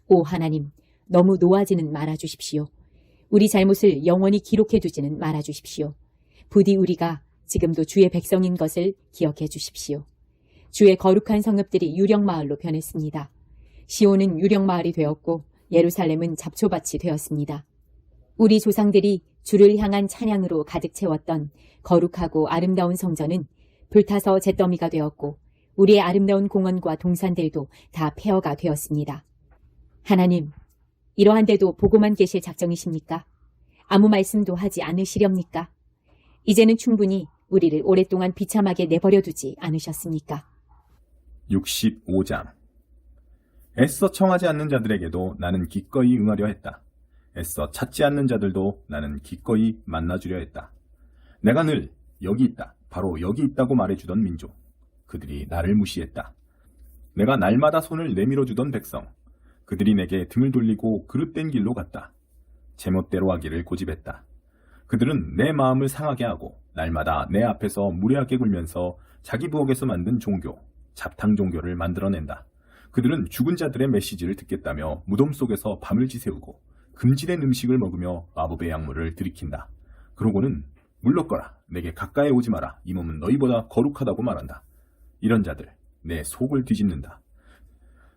오 하나님, 너무 노하지는 말아주십시오. 우리 잘못을 영원히 기록해두지는 말아주십시오. 부디 우리가 지금도 주의 백성인 것을 기억해 주십시오. 주의 거룩한 성읍들이 유령마을로 변했습니다. 시온은 유령마을이 되었고 예루살렘은 잡초밭이 되었습니다. 우리 조상들이 주를 향한 찬양으로 가득 채웠던 거룩하고 아름다운 성전은 불타서 잿더미가 되었고 우리의 아름다운 공원과 동산들도 다 폐허가 되었습니다. 하나님, 이러한데도 보고만 계실 작정이십니까? 아무 말씀도 하지 않으시렵니까? 이제는 충분히 우리를 오랫동안 비참하게 내버려두지 않으셨습니까? 65장. 애써 청하지 않는 자들에게도 나는 기꺼이 응하려 했다. 애써 찾지 않는 자들도 나는 기꺼이 만나주려 했다. 내가 늘 여기 있다, 바로 여기 있다고 말해주던 민족, 그들이 나를 무시했다. 내가 날마다 손을 내밀어주던 백성, 그들이 내게 등을 돌리고 그릇된 길로 갔다. 제멋대로 하기를 고집했다. 그들은 내 마음을 상하게 하고 날마다 내 앞에서 무례하게 굴면서 자기 부엌에서 만든 종교, 잡탕 종교를 만들어낸다. 그들은 죽은 자들의 메시지를 듣겠다며 무덤 속에서 밤을 지새우고 금지된 음식을 먹으며 마법의 약물을 들이킨다. 그러고는 물러거라, 내게 가까이 오지 마라, 이 몸은 너희보다 거룩하다고 말한다. 이런 자들, 내 속을 뒤집는다.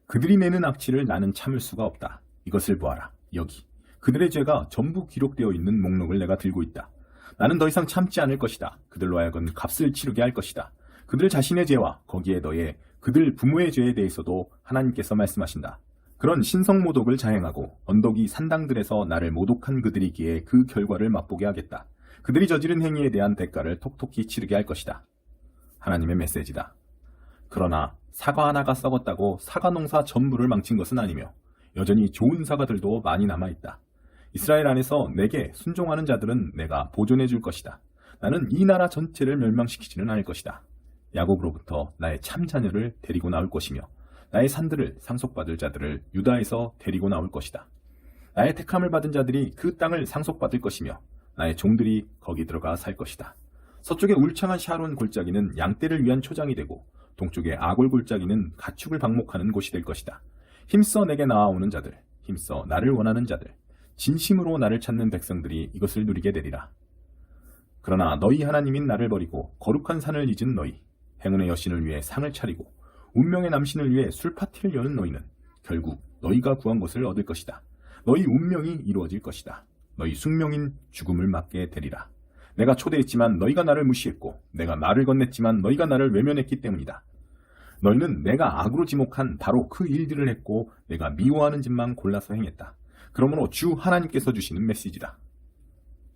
그들이 내는 악취를 나는 참을 수가 없다. 이것을 보아라, 여기. 그들의 죄가 전부 기록되어 있는 목록을 내가 들고 있다. 나는 더 이상 참지 않을 것이다. 그들로 하여금 값을 치르게 할 것이다. 그들 자신의 죄와 거기에 더해 그들 부모의 죄에 대해서도 하나님께서 말씀하신다. 그런 신성모독을 자행하고 언덕이 산당들에서 나를 모독한 그들이기에 그 결과를 맛보게 하겠다. 그들이 저지른 행위에 대한 대가를 톡톡히 치르게 할 것이다. 하나님의 메시지다. 그러나 사과 하나가 썩었다고 사과 농사 전부를 망친 것은 아니며 여전히 좋은 사과들도 많이 남아있다. 이스라엘 안에서 내게 순종하는 자들은 내가 보존해 줄 것이다. 나는 이 나라 전체를 멸망시키지는 않을 것이다. 야곱으로부터 나의 참 자녀를 데리고 나올 것이며 나의 산들을 상속받을 자들을 유다에서 데리고 나올 것이다. 나의 택함을 받은 자들이 그 땅을 상속받을 것이며 나의 종들이 거기 들어가 살 것이다. 서쪽의 울창한 샤론 골짜기는 양떼를 위한 초장이 되고 동쪽의 아골 골짜기는 가축을 방목하는 곳이 될 것이다. 힘써 내게 나아오는 자들, 힘써 나를 원하는 자들, 진심으로 나를 찾는 백성들이 이것을 누리게 되리라. 그러나 너희 하나님인 나를 버리고 거룩한 산을 잊은 너희, 행운의 여신을 위해 상을 차리고 운명의 남신을 위해 술파티를 여는 너희는 결국 너희가 구한 것을 얻을 것이다. 너희 운명이 이루어질 것이다. 너희 숙명인 죽음을 맞게 되리라. 내가 초대했지만 너희가 나를 무시했고 내가 말을 건넸지만 너희가 나를 외면했기 때문이다. 너희는 내가 악으로 지목한 바로 그 일들을 했고 내가 미워하는 짓만 골라서 행했다. 그러므로 주 하나님께서 주시는 메시지다.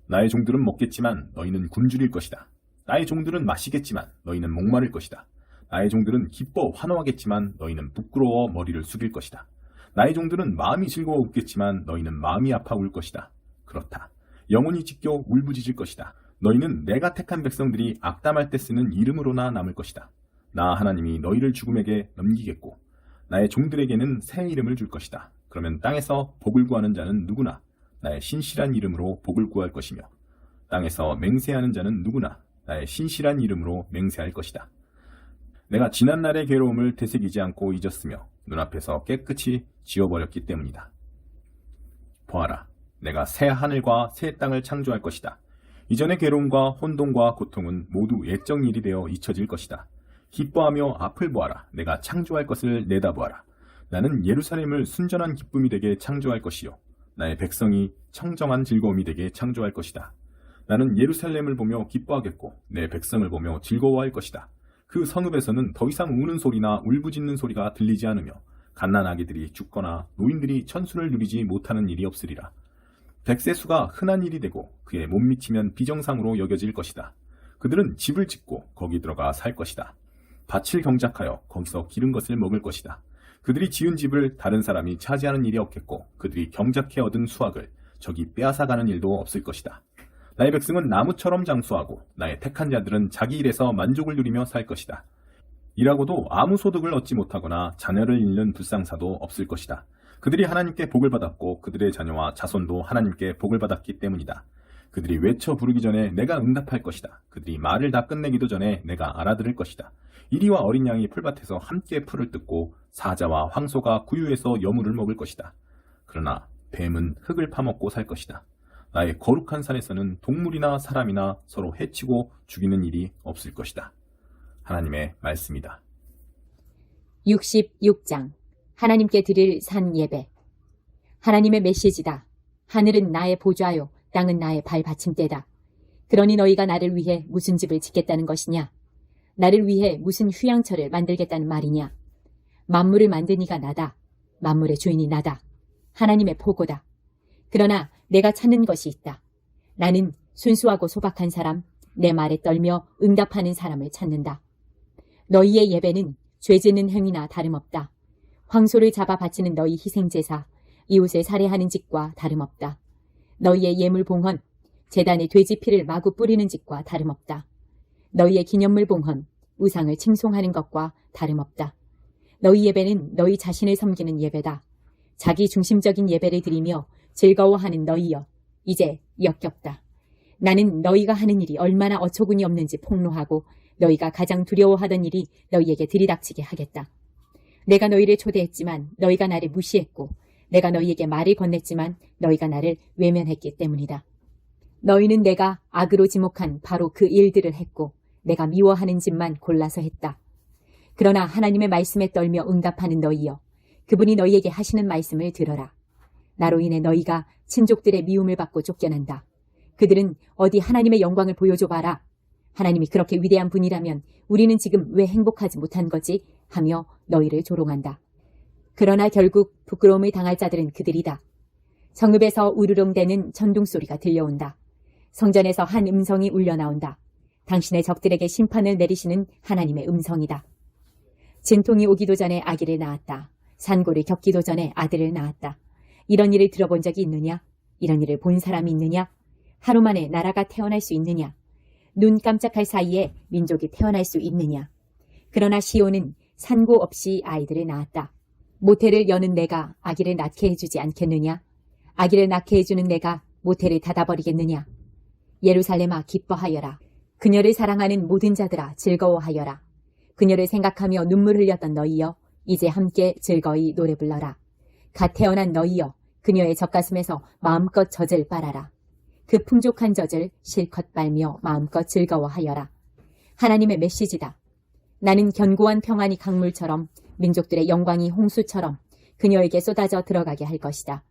나의 종들은 먹겠지만 너희는 굶주릴 것이다. 나의 종들은 마시겠지만 너희는 목마를 것이다. 나의 종들은 기뻐 환호하겠지만 너희는 부끄러워 머리를 숙일 것이다. 나의 종들은 마음이 즐거워 웃겠지만 너희는 마음이 아파 울 것이다. 그렇다. 영혼이 찢겨 울부짖을 것이다. 너희는 내가 택한 백성들이 악담할 때 쓰는 이름으로나 남을 것이다. 나 하나님이 너희를 죽음에게 넘기겠고 나의 종들에게는 새 이름을 줄 것이다. 그러면 땅에서 복을 구하는 자는 누구나 나의 신실한 이름으로 복을 구할 것이며 땅에서 맹세하는 자는 누구나 나의 신실한 이름으로 맹세할 것이다. 내가 지난날의 괴로움을 되새기지 않고 잊었으며 눈앞에서 깨끗이 지워버렸기 때문이다. 보아라, 내가 새 하늘과 새 땅을 창조할 것이다. 이전의 괴로움과 혼돈과 고통은 모두 옛적 일이 되어 잊혀질 것이다. 기뻐하며 앞을 보아라. 내가 창조할 것을 내다보아라. 나는 예루살렘을 순전한 기쁨이 되게 창조할 것이요 나의 백성이 청정한 즐거움이 되게 창조할 것이다. 나는 예루살렘을 보며 기뻐하겠고 내 백성을 보며 즐거워할 것이다. 그 성읍에서는 더 이상 우는 소리나 울부짖는 소리가 들리지 않으며 갓난아기들이 죽거나 노인들이 천수를 누리지 못하는 일이 없으리라. 백세수가 흔한 일이 되고 그에 못 미치면 비정상으로 여겨질 것이다. 그들은 집을 짓고 거기 들어가 살 것이다. 밭을 경작하여 거기서 기른 것을 먹을 것이다. 그들이 지은 집을 다른 사람이 차지하는 일이 없겠고 그들이 경작해 얻은 수확을 적이 빼앗아가는 일도 없을 것이다. 나의 백성은 나무처럼 장수하고 나의 택한 자들은 자기 일에서 만족을 누리며 살 것이다. 일하고도 아무 소득을 얻지 못하거나 자녀를 잃는 불상사도 없을 것이다. 그들이 하나님께 복을 받았고 그들의 자녀와 자손도 하나님께 복을 받았기 때문이다. 그들이 외쳐 부르기 전에 내가 응답할 것이다. 그들이 말을 다 끝내기도 전에 내가 알아들을 것이다. 이리와 어린 양이 풀밭에서 함께 풀을 뜯고 사자와 황소가 구유에서 여물을 먹을 것이다. 그러나 뱀은 흙을 파먹고 살 것이다. 나의 거룩한 산에서는 동물이나 사람이나 서로 해치고 죽이는 일이 없을 것이다. 하나님의 말씀이다. 66장 하나님께 드릴 산 예배. 하나님의 메시지다. 하늘은 나의 보좌요 땅은 나의 발 받침대다. 그러니 너희가 나를 위해 무슨 집을 짓겠다는 것이냐? 나를 위해 무슨 휴양처를 만들겠다는 말이냐? 만물을 만든 이가 나다. 만물의 주인이 나다. 하나님의 보고다. 그러나 내가 찾는 것이 있다. 나는 순수하고 소박한 사람, 내 말에 떨며 응답하는 사람을 찾는다. 너희의 예배는 죄 짓는 행위나 다름없다. 황소를 잡아 바치는 너희 희생제사, 이웃을 살해하는 짓과 다름없다. 너희의 예물봉헌, 제단에 돼지 피를 마구 뿌리는 짓과 다름없다. 너희의 기념물 봉헌, 우상을 칭송하는 것과 다름없다. 너희 예배는 너희 자신을 섬기는 예배다. 자기 중심적인 예배를 드리며 즐거워하는 너희여, 이제 역겹다. 나는 너희가 하는 일이 얼마나 어처구니 없는지 폭로하고 너희가 가장 두려워하던 일이 너희에게 들이닥치게 하겠다. 내가 너희를 초대했지만 너희가 나를 무시했고 내가 너희에게 말을 건넸지만 너희가 나를 외면했기 때문이다. 너희는 내가 악으로 지목한 바로 그 일들을 했고 내가 미워하는 짓만 골라서 했다. 그러나 하나님의 말씀에 떨며 응답하는 너희여, 그분이 너희에게 하시는 말씀을 들어라. 나로 인해 너희가 친족들의 미움을 받고 쫓겨난다. 그들은 어디 하나님의 영광을 보여줘봐라. 하나님이 그렇게 위대한 분이라면 우리는 지금 왜 행복하지 못한 거지? 하며 너희를 조롱한다. 그러나 결국 부끄러움을 당할 자들은 그들이다. 성읍에서 우르릉대는 천둥소리가 들려온다. 성전에서 한 음성이 울려나온다. 당신의 적들에게 심판을 내리시는 하나님의 음성이다. 진통이 오기도 전에 아기를 낳았다. 산고를 겪기도 전에 아들을 낳았다. 이런 일을 들어본 적이 있느냐? 이런 일을 본 사람이 있느냐? 하루 만에 나라가 태어날 수 있느냐? 눈 깜짝할 사이에 민족이 태어날 수 있느냐? 그러나 시온은 산고 없이 아이들을 낳았다. 모태를 여는 내가 아기를 낳게 해주지 않겠느냐? 아기를 낳게 해주는 내가 모태를 닫아버리겠느냐? 예루살렘아 기뻐하여라. 그녀를 사랑하는 모든 자들아 즐거워하여라. 그녀를 생각하며 눈물 흘렸던 너희여 이제 함께 즐거이 노래 불러라. 갓 태어난 너희여 그녀의 젖가슴에서 마음껏 젖을 빨아라. 그 풍족한 젖을 실컷 빨며 마음껏 즐거워하여라. 하나님의 메시지다. 나는 견고한 평안이 강물처럼 민족들의 영광이 홍수처럼 그녀에게 쏟아져 들어가게 할 것이다.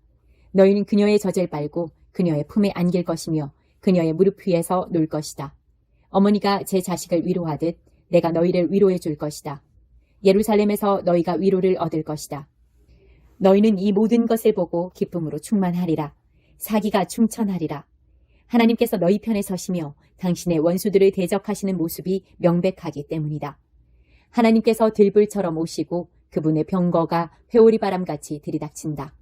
너희는 그녀의 젖을 빨고 그녀의 품에 안길 것이며 그녀의 무릎 위에서 놀 것이다. 어머니가 제 자식을 위로하듯 내가 너희를 위로해 줄 것이다. 예루살렘에서 너희가 위로를 얻을 것이다. 너희는 이 모든 것을 보고 기쁨으로 충만하리라. 사기가 충천하리라. 하나님께서 너희 편에 서시며 당신의 원수들을 대적하시는 모습이 명백하기 때문이다. 하나님께서 들불처럼 오시고 그분의 병거가 회오리 바람같이 들이닥친다.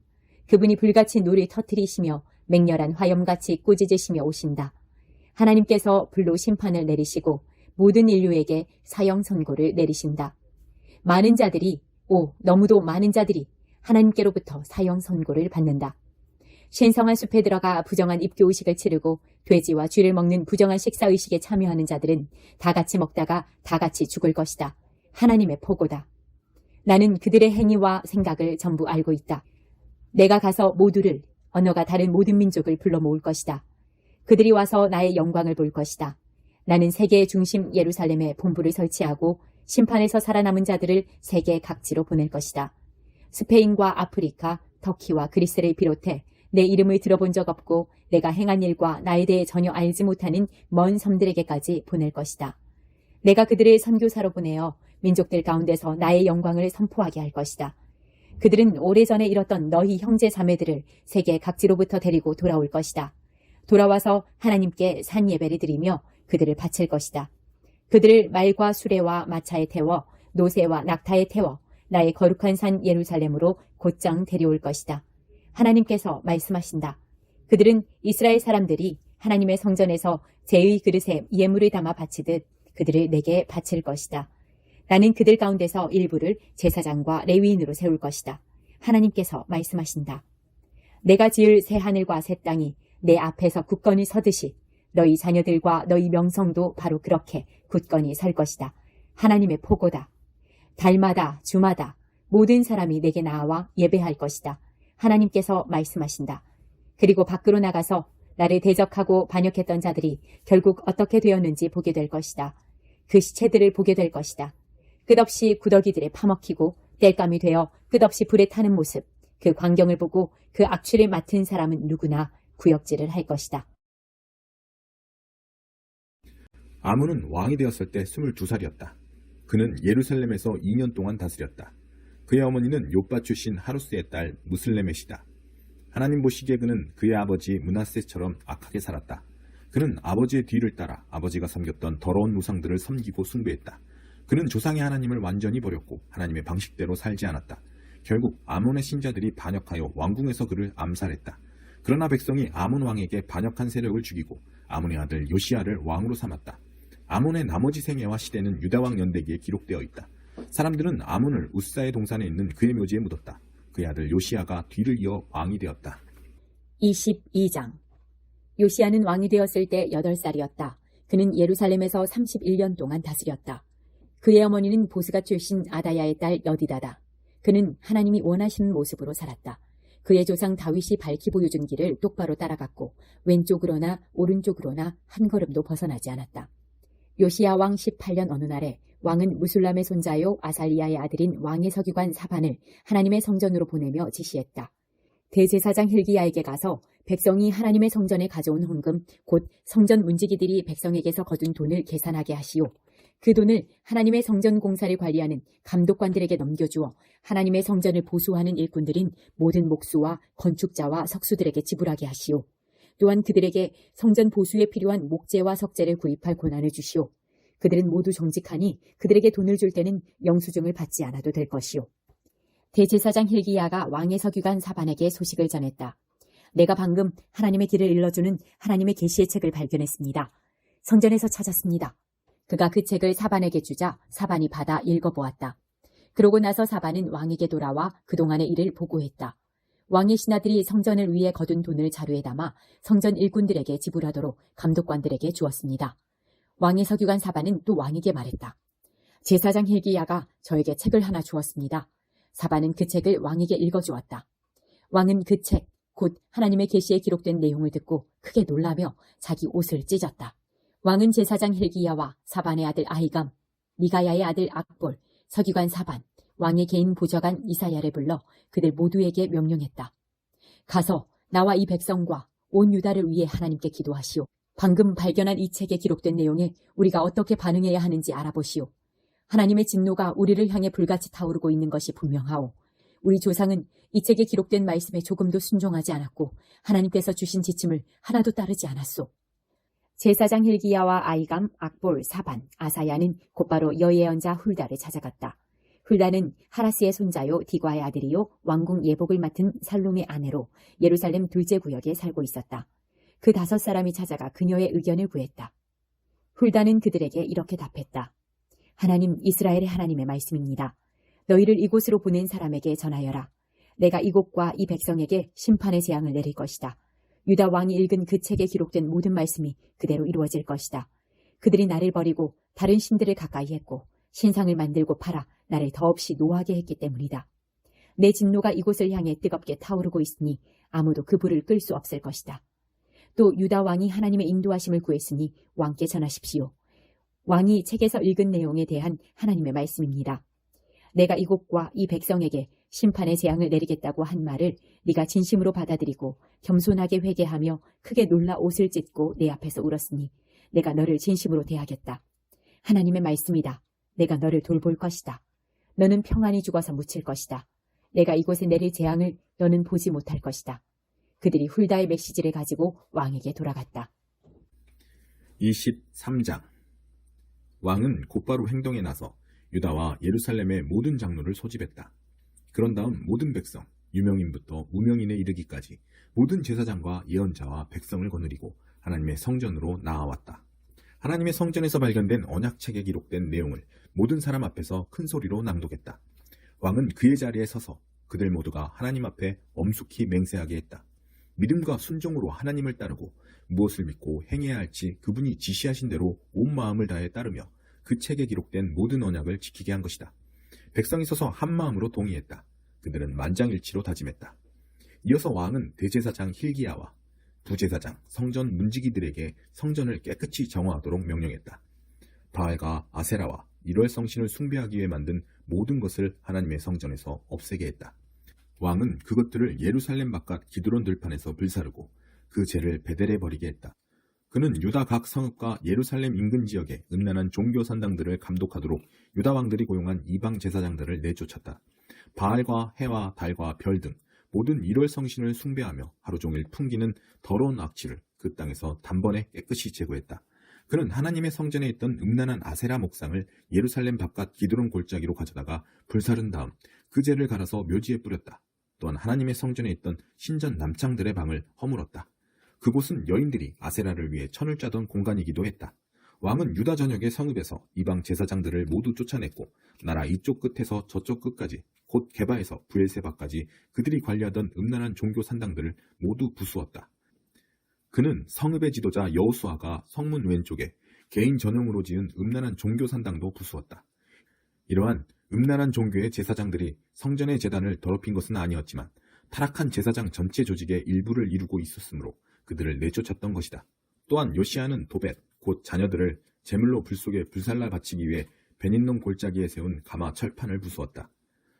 그분이 불같이 노를 터뜨리시며 맹렬한 화염같이 꾸짖으시며 오신다. 하나님께서 불로 심판을 내리시고 모든 인류에게 사형 선고를 내리신다. 많은 자들이, 너무도 많은 자들이 하나님께로부터 사형 선고를 받는다. 신성한 숲에 들어가 부정한 입교의식을 치르고 돼지와 쥐를 먹는 부정한 식사의식에 참여하는 자들은 다 같이 먹다가 다 같이 죽을 것이다. 하나님의 포고다. 나는 그들의 행위와 생각을 전부 알고 있다. 내가 가서 모두를, 언어가 다른 모든 민족을 불러 모을 것이다. 그들이 와서 나의 영광을 볼 것이다. 나는 세계의 중심 예루살렘에 본부를 설치하고 심판에서 살아남은 자들을 세계 각지로 보낼 것이다. 스페인과 아프리카, 터키와 그리스를 비롯해 내 이름을 들어본 적 없고 내가 행한 일과 나에 대해 전혀 알지 못하는 먼 섬들에게까지 보낼 것이다. 내가 그들을 선교사로 보내어 민족들 가운데서 나의 영광을 선포하게 할 것이다. 그들은 오래전에 잃었던 너희 형제 자매들을 세계 각지로부터 데리고 돌아올 것이다. 돌아와서 하나님께 산 예배를 드리며 그들을 바칠 것이다. 그들을 말과 수레와 마차에 태워 노새와 낙타에 태워 나의 거룩한 산 예루살렘으로 곧장 데려올 것이다. 하나님께서 말씀하신다. 그들은 이스라엘 사람들이 하나님의 성전에서 제의 그릇에 예물을 담아 바치듯 그들을 내게 바칠 것이다. 나는 그들 가운데서 일부를 제사장과 레위인으로 세울 것이다. 하나님께서 말씀하신다. 내가 지을 새 하늘과 새 땅이 내 앞에서 굳건히 서듯이 너희 자녀들과 너희 명성도 바로 그렇게 굳건히 설 것이다. 하나님의 포고다. 달마다 주마다 모든 사람이 내게 나와 예배할 것이다. 하나님께서 말씀하신다. 그리고 밖으로 나가서 나를 대적하고 반역했던 자들이 결국 어떻게 되었는지 보게 될 것이다. 그 시체들을 보게 될 것이다. 끝없이 구더기들에 파먹히고 땔감이 되어 끝없이 불에 타는 모습, 그 광경을 보고 그 악취를 맡은 사람은 누구나 구역질을 할 것이다. 아몬은 왕이 되었을 때 22살이었다. 그는 예루살렘에서 2년 동안 다스렸다. 그의 어머니는 욥바 출신 하루스의 딸 무슬레멧이다. 하나님 보시기에 그는 그의 아버지 므낫세처럼 악하게 살았다. 그는 아버지의 뒤를 따라 아버지가 섬겼던 더러운 우상들을 섬기고 숭배했다. 그는 조상의 하나님을 완전히 버렸고 하나님의 방식대로 살지 않았다. 결국 아몬의 신자들이 반역하여 왕궁에서 그를 암살했다. 그러나 백성이 아몬 왕에게 반역한 세력을 죽이고 아몬의 아들 요시야를 왕으로 삼았다. 아몬의 나머지 생애와 시대는 유다왕 연대기에 기록되어 있다. 사람들은 아몬을 우사의 동산에 있는 그의 묘지에 묻었다. 그의 아들 요시야가 뒤를 이어 왕이 되었다. 22장. 요시야는 왕이 되었을 때 8살이었다. 그는 예루살렘에서 31년 동안 다스렸다. 그의 어머니는 보스가 출신 아다야의 딸 여디다다. 그는 하나님이 원하시는 모습으로 살았다. 그의 조상 다윗이 밝히 보여준 길을 똑바로 따라갔고 왼쪽으로나 오른쪽으로나 한 걸음도 벗어나지 않았다. 요시야 왕 18년 어느 날에 왕은 무술람의 손자요 아살리야의 아들인 왕의 서기관 사반을 하나님의 성전으로 보내며 지시했다. 대제사장 hil기야에게 가서 백성이 하나님의 성전에 가져온 헌금 곧 성전 문지기들이 백성에게서 거둔 돈을 계산하게 하시오. 그 돈을 하나님의 성전 공사를 관리하는 감독관들에게 넘겨주어 하나님의 성전을 보수하는 일꾼들인 모든 목수와 건축자와 석수들에게 지불하게 하시오. 또한 그들에게 성전 보수에 필요한 목재와 석재를 구입할 권한을 주시오. 그들은 모두 정직하니 그들에게 돈을 줄 때는 영수증을 받지 않아도 될 것이요. 대제사장 hil기야가 왕의 서기관 사반에게 소식을 전했다. 내가 방금 하나님의 길을 일러주는 하나님의 계시의 책을 발견했습니다. 성전에서 찾았습니다. 그가 그 책을 사반에게 주자 사반이 받아 읽어보았다. 그러고 나서 사반은 왕에게 돌아와 그동안의 일을 보고했다. 왕의 신하들이 성전을 위해 거둔 돈을 자루에 담아 성전 일꾼들에게 지불하도록 감독관들에게 주었습니다. 왕의 서기관 사반은 또 왕에게 말했다. 제사장 hil기야가 저에게 책을 하나 주었습니다. 사반은 그 책을 왕에게 읽어주었다. 왕은 그 책, 곧 하나님의 계시에 기록된 내용을 듣고 크게 놀라며 자기 옷을 찢었다. 왕은 제사장 hil기야와 사반의 아들 아히감, 미가야의 아들 악볼, 서기관 사반, 왕의 개인 보좌관 이사야를 불러 그들 모두에게 명령했다. 가서 나와 이 백성과 온 유다를 위해 하나님께 기도하시오. 방금 발견한 이 책에 기록된 내용에 우리가 어떻게 반응해야 하는지 알아보시오. 하나님의 진노가 우리를 향해 불같이 타오르고 있는 것이 분명하오. 우리 조상은 이 책에 기록된 말씀에 조금도 순종하지 않았고 하나님께서 주신 지침을 하나도 따르지 않았소. 제사장 hil기야와 아히감, 악볼, 사반, 아사야는 곧바로 여예언자 훌다를 찾아갔다. 훌다는 하라스의 손자요 디과의 아들이요 왕궁 예복을 맡은 살룸의 아내로 예루살렘 둘째 구역에 살고 있었다. 그 5사람이 찾아가 그녀의 의견을 구했다. 훌다는 그들에게 이렇게 답했다. 하나님 이스라엘의 하나님의 말씀입니다. 너희를 이곳으로 보낸 사람에게 전하여라. 내가 이곳과 이 백성에게 심판의 재앙을 내릴 것이다. 유다 왕이 읽은 그 책에 기록된 모든 말씀이 그대로 이루어질 것이다. 그들이 나를 버리고 다른 신들을 가까이 했고 신상을 만들고 팔아 나를 더없이 노하게 했기 때문이다. 내 진노가 이곳을 향해 뜨겁게 타오르고 있으니 아무도 그 불을 끌 수 없을 것이다. 또 유다 왕이 하나님의 인도하심을 구했으니 왕께 전하십시오. 왕이 책에서 읽은 내용에 대한 하나님의 말씀입니다. 내가 이곳과 이 백성에게 심판의 재앙을 내리겠다고 한 말을 네가 진심으로 받아들이고 겸손하게 회개하며 크게 놀라 옷을 찢고 내 앞에서 울었으니 내가 너를 진심으로 대하겠다. 하나님의 말씀이다. 내가 너를 돌볼 것이다. 너는 평안히 죽어서 묻힐 것이다. 내가 이곳에 내릴 재앙을 너는 보지 못할 것이다. 그들이 훌다의 메시지를 가지고 왕에게 돌아갔다. 23장. 왕은 곧바로 행동에 나서 유다와 예루살렘의 모든 장로를 소집했다. 그런 다음 모든 백성, 유명인부터 무명인에 이르기까지 모든 제사장과 예언자와 백성을 거느리고 하나님의 성전으로 나아왔다. 하나님의 성전에서 발견된 언약책에 기록된 내용을 모든 사람 앞에서 큰 소리로 낭독했다. 왕은 그의 자리에 서서 그들 모두가 하나님 앞에 엄숙히 맹세하게 했다. 믿음과 순종으로 하나님을 따르고 무엇을 믿고 행해야 할지 그분이 지시하신 대로 온 마음을 다해 따르며 그 책에 기록된 모든 언약을 지키게 한 것이다. 백성이 서서 한 마음으로 동의했다. 그들은 만장일치로 다짐했다. 이어서 왕은 대제사장 hil기야와 부제사장, 성전 문지기들에게 성전을 깨끗이 정화하도록 명령했다. 바알과 아세라와 일월성신을 숭배하기 위해 만든 모든 것을 하나님의 성전에서 없애게 했다. 왕은 그것들을 예루살렘 바깥 기드론 들판에서 불사르고 그 죄를 베델에 버리게 했다. 그는 유다 각 성읍과 예루살렘 인근 지역의 음란한 종교 산당들을 감독하도록 유다 왕들이 고용한 이방 제사장들을 내쫓았다. 바알과 해와 달과 별 등 모든 일월성신을 숭배하며 하루 종일 풍기는 더러운 악취를 그 땅에서 단번에 깨끗이 제거했다. 그는 하나님의 성전에 있던 음란한 아세라 목상을 예루살렘 바깥 기드론 골짜기로 가져다가 불사른 다음 그 재를 갈아서 묘지에 뿌렸다. 또한 하나님의 성전에 있던 신전 남창들의 방을 허물었다. 그곳은 여인들이 아세라를 위해 천을 짜던 공간이기도 했다. 왕은 유다 전역의 성읍에서 이방 제사장들을 모두 쫓아냈고 나라 이쪽 끝에서 저쪽 끝까지 곧 게바에서 브엘세바까지 그들이 관리하던 음란한 종교 산당들을 모두 부수었다. 그는 성읍의 지도자 여호수아가 성문 왼쪽에 개인 전용으로 지은 음란한 종교 산당도 부수었다. 이러한 음란한 종교의 제사장들이 성전의 제단을 더럽힌 것은 아니었지만 타락한 제사장 전체 조직의 일부를 이루고 있었으므로 그들을 내쫓았던 것이다. 또한 요시아는 도벳, 곧 자녀들을 제물로 불 속에 불살라 바치기 위해 베닌놈 골짜기에 세운 가마 철판을 부수었다.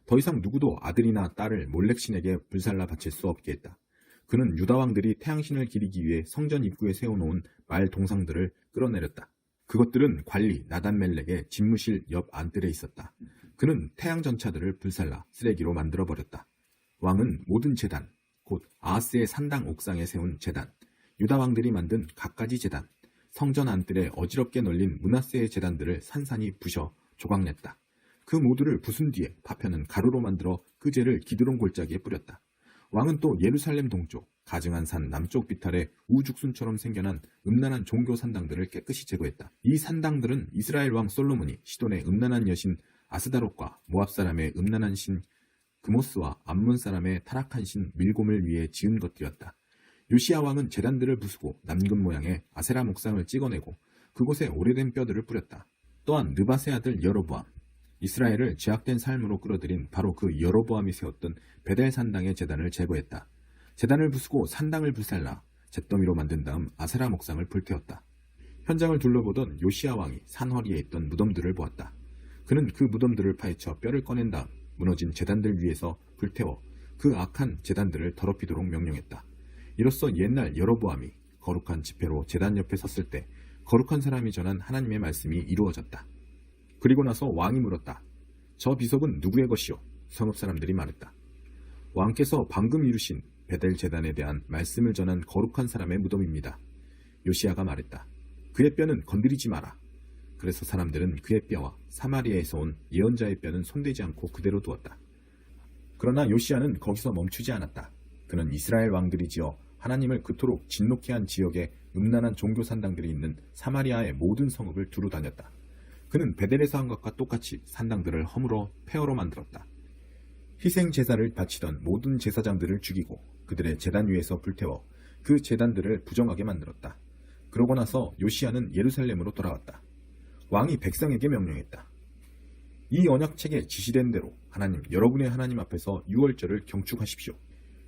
더 이상 누구도 아들이나 딸을 몰렉신에게 불살라 바칠 수 없게 했다. 그는 유다 왕들이 태양신을 기리기 위해 성전 입구에 세워놓은 말 동상들을 끌어내렸다. 그것들은 관리 나단멜렉의 집무실 옆 안뜰에 있었다. 그는 태양 전차들을 불살라 쓰레기로 만들어버렸다. 왕은 모든 제단, 곧 아하스의 산당 옥상에 세운 제단, 유다 왕들이 만든 갖가지 제단, 성전 안뜰에 어지럽게 널린 므낫세의 제단들을 산산이 부셔 조각냈다. 그 모두를 부순 뒤에 파편은 가루로 만들어 끄제를 기드론 골짜기에 뿌렸다. 왕은 또 예루살렘 동쪽 가증한 산 남쪽 비탈에 우죽순처럼 생겨난 음란한 종교 산당들을 깨끗이 제거했다. 이 산당들은 이스라엘 왕 솔로몬이 시돈의 음란한 여신 아스다롯과 모압 사람의 음란한 신 그모스와 암몬 사람의 타락한 신 밀곰을 위해 지은 것들이었다. 요시야 왕은 제단들을 부수고 남금 모양의 아세라 목상을 찍어내고 그곳에 오래된 뼈들을 뿌렸다. 또한 느밧의 아들 여로보암, 이스라엘을 죄악된 삶으로 끌어들인 바로 그 여로보암이 세웠던 베델 산당의 제단을 제거했다. 제단을 부수고 산당을 불살라 잿더미로 만든 다음 아세라 목상을 불태웠다. 현장을 둘러보던 요시야 왕이 산허리에 있던 무덤들을 보았다. 그는 그 무덤들을 파헤쳐 뼈를 꺼낸 다음 무너진 제단들 위에서 불태워 그 악한 제단들을 더럽히도록 명령했다. 이로써 옛날 여로보암이 거룩한 지폐로 제단 옆에 섰을 때 거룩한 사람이 전한 하나님의 말씀이 이루어졌다. 그리고 나서 왕이 물었다. 저 비석은 누구의 것이오? 성읍 사람들이 말했다. 왕께서 방금 이루신 베델 제단에 대한 말씀을 전한 거룩한 사람의 무덤입니다. 요시야가 말했다. 그의 뼈는 건드리지 마라. 그래서 사람들은 그의 뼈와 사마리아에서 온 예언자의 뼈는 손대지 않고 그대로 두었다. 그러나 요시야는 거기서 멈추지 않았다. 그는 이스라엘 왕들이 지어 하나님을 그토록 진노케 한 지역에 음란한 종교 산당들이 있는 사마리아의 모든 성읍을 두루 다녔다. 그는 베델에서 한 것과 똑같이 산당들을 허물어 폐허로 만들었다. 희생 제사를 바치던 모든 제사장들을 죽이고 그들의 제단 위에서 불태워 그 제단들을 부정하게 만들었다. 그러고 나서 요시야는 예루살렘으로 돌아왔다. 왕이 백성에게 명령했다. 이 언약책에 지시된 대로 여러분의 하나님 앞에서 유월절을 경축하십시오.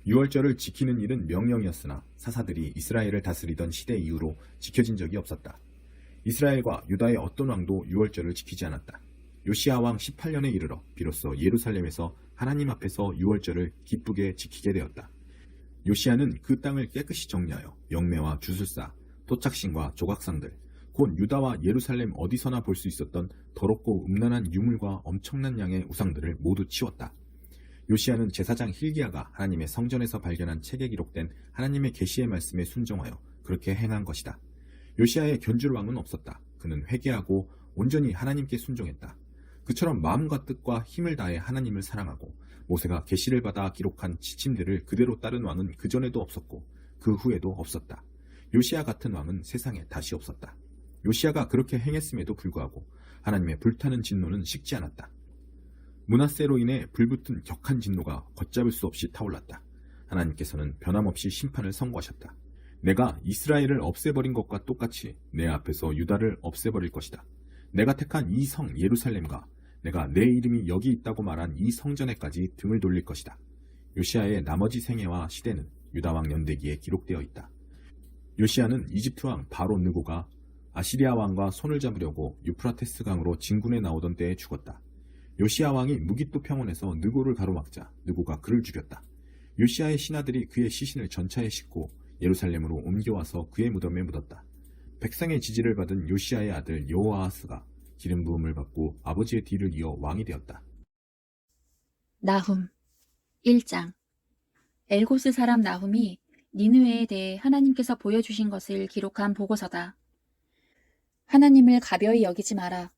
유월절을 지키는 일은 명령이었으나 사사들이 이스라엘을 다스리던 시대 이후로 지켜진 적이 없었다. 이스라엘과 유다의 어떤 왕도 유월절을 지키지 않았다. 요시야 왕 18년에 이르러 비로소 예루살렘에서 하나님 앞에서 유월절을 기쁘게 지키게 되었다. 요시야는 그 땅을 깨끗이 정리하여 영매와 주술사, 토착신과 조각상들, 곧 유다와 예루살렘 어디서나 볼 수 있었던 더럽고 음란한 유물과 엄청난 양의 우상들을 모두 치웠다. 요시야는 제사장 힐기야가 하나님의 성전에서 발견한 책에 기록된 하나님의 계시의 말씀에 순종하여 그렇게 행한 것이다. 요시야의 견줄 왕은 없었다. 그는 회개하고 온전히 하나님께 순종했다. 그처럼 마음과 뜻과 힘을 다해 하나님을 사랑하고 모세가 계시를 받아 기록한 지침들을 그대로 따른 왕은 그전에도 없었고 그 후에도 없었다. 요시야 같은 왕은 세상에 다시 없었다. 요시야가 그렇게 행했음에도 불구하고 하나님의 불타는 진노는 식지 않았다. 므낫세로 인해 불붙은 격한 진노가 걷잡을 수 없이 타올랐다. 하나님께서는 변함없이 심판을 선고하셨다. 내가 이스라엘을 없애버린 것과 똑같이 내 앞에서 유다를 없애버릴 것이다. 내가 택한 이 성 예루살렘과 내가 내 이름이 여기 있다고 말한 이 성전에까지 등을 돌릴 것이다. 요시야의 나머지 생애와 시대는 유다왕 연대기에 기록되어 있다. 요시야는 이집트 왕 바로 느고가 아시리아 왕과 손을 잡으려고 유프라테스 강으로 진군에 나오던 때에 죽었다. 요시야 왕이 무기또 평원에서 느고를 가로막자 느고가 그를 죽였다. 요시야의 신하들이 그의 시신을 전차에 싣고 예루살렘으로 옮겨와서 그의 무덤에 묻었다. 백성의 지지를 받은 요시야의 아들 여호아하스가 기름 부음을 받고 아버지의 뒤를 이어 왕이 되었다. 나훔 1장. 엘고스 사람 나훔이 니느웨에 대해 하나님께서 보여주신 것을 기록한 보고서다. 하나님을 가벼이 여기지 마라.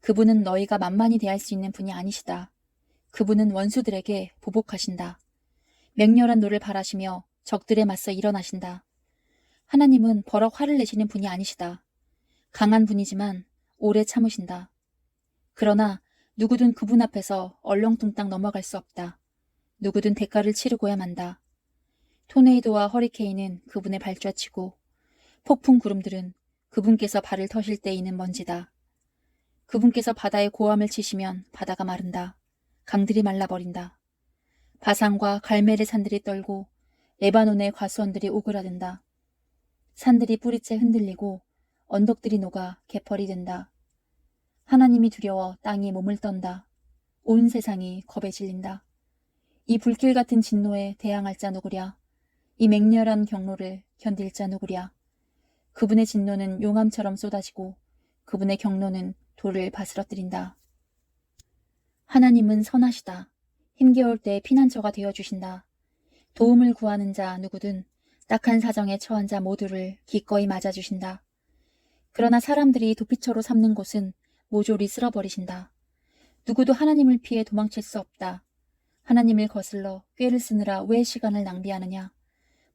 그분은 너희가 만만히 대할 수 있는 분이 아니시다. 그분은 원수들에게 보복하신다. 맹렬한 노를 바라시며 적들에 맞서 일어나신다. 하나님은 버럭 화를 내시는 분이 아니시다. 강한 분이지만 오래 참으신다. 그러나 누구든 그분 앞에서 얼렁뚱땅 넘어갈 수 없다. 누구든 대가를 치르고야 만다. 토네이도와 허리케인은 그분의 발자취고 폭풍 구름들은 그분께서 발을 터실 때 이는 먼지다. 그분께서 바다에 고함을 치시면 바다가 마른다. 강들이 말라버린다. 바산과 갈멜의 산들이 떨고 레바논의 과수원들이 오그라든다. 산들이 뿌리째 흔들리고 언덕들이 녹아 개펄이 된다. 하나님이 두려워 땅이 몸을 떤다. 온 세상이 겁에 질린다. 이 불길 같은 진노에 대항할 자 누구랴. 이 맹렬한 경로를 견딜 자 누구랴. 그분의 진노는 용암처럼 쏟아지고 그분의 경로는 돌을 바스러뜨린다. 하나님은 선하시다. 힘겨울 때 피난처가 되어주신다. 도움을 구하는 자 누구든 딱한 사정에 처한 자 모두를 기꺼이 맞아주신다. 그러나 사람들이 도피처로 삼는 곳은 모조리 쓸어버리신다. 누구도 하나님을 피해 도망칠 수 없다. 하나님을 거슬러 꾀를 쓰느라 왜 시간을 낭비하느냐.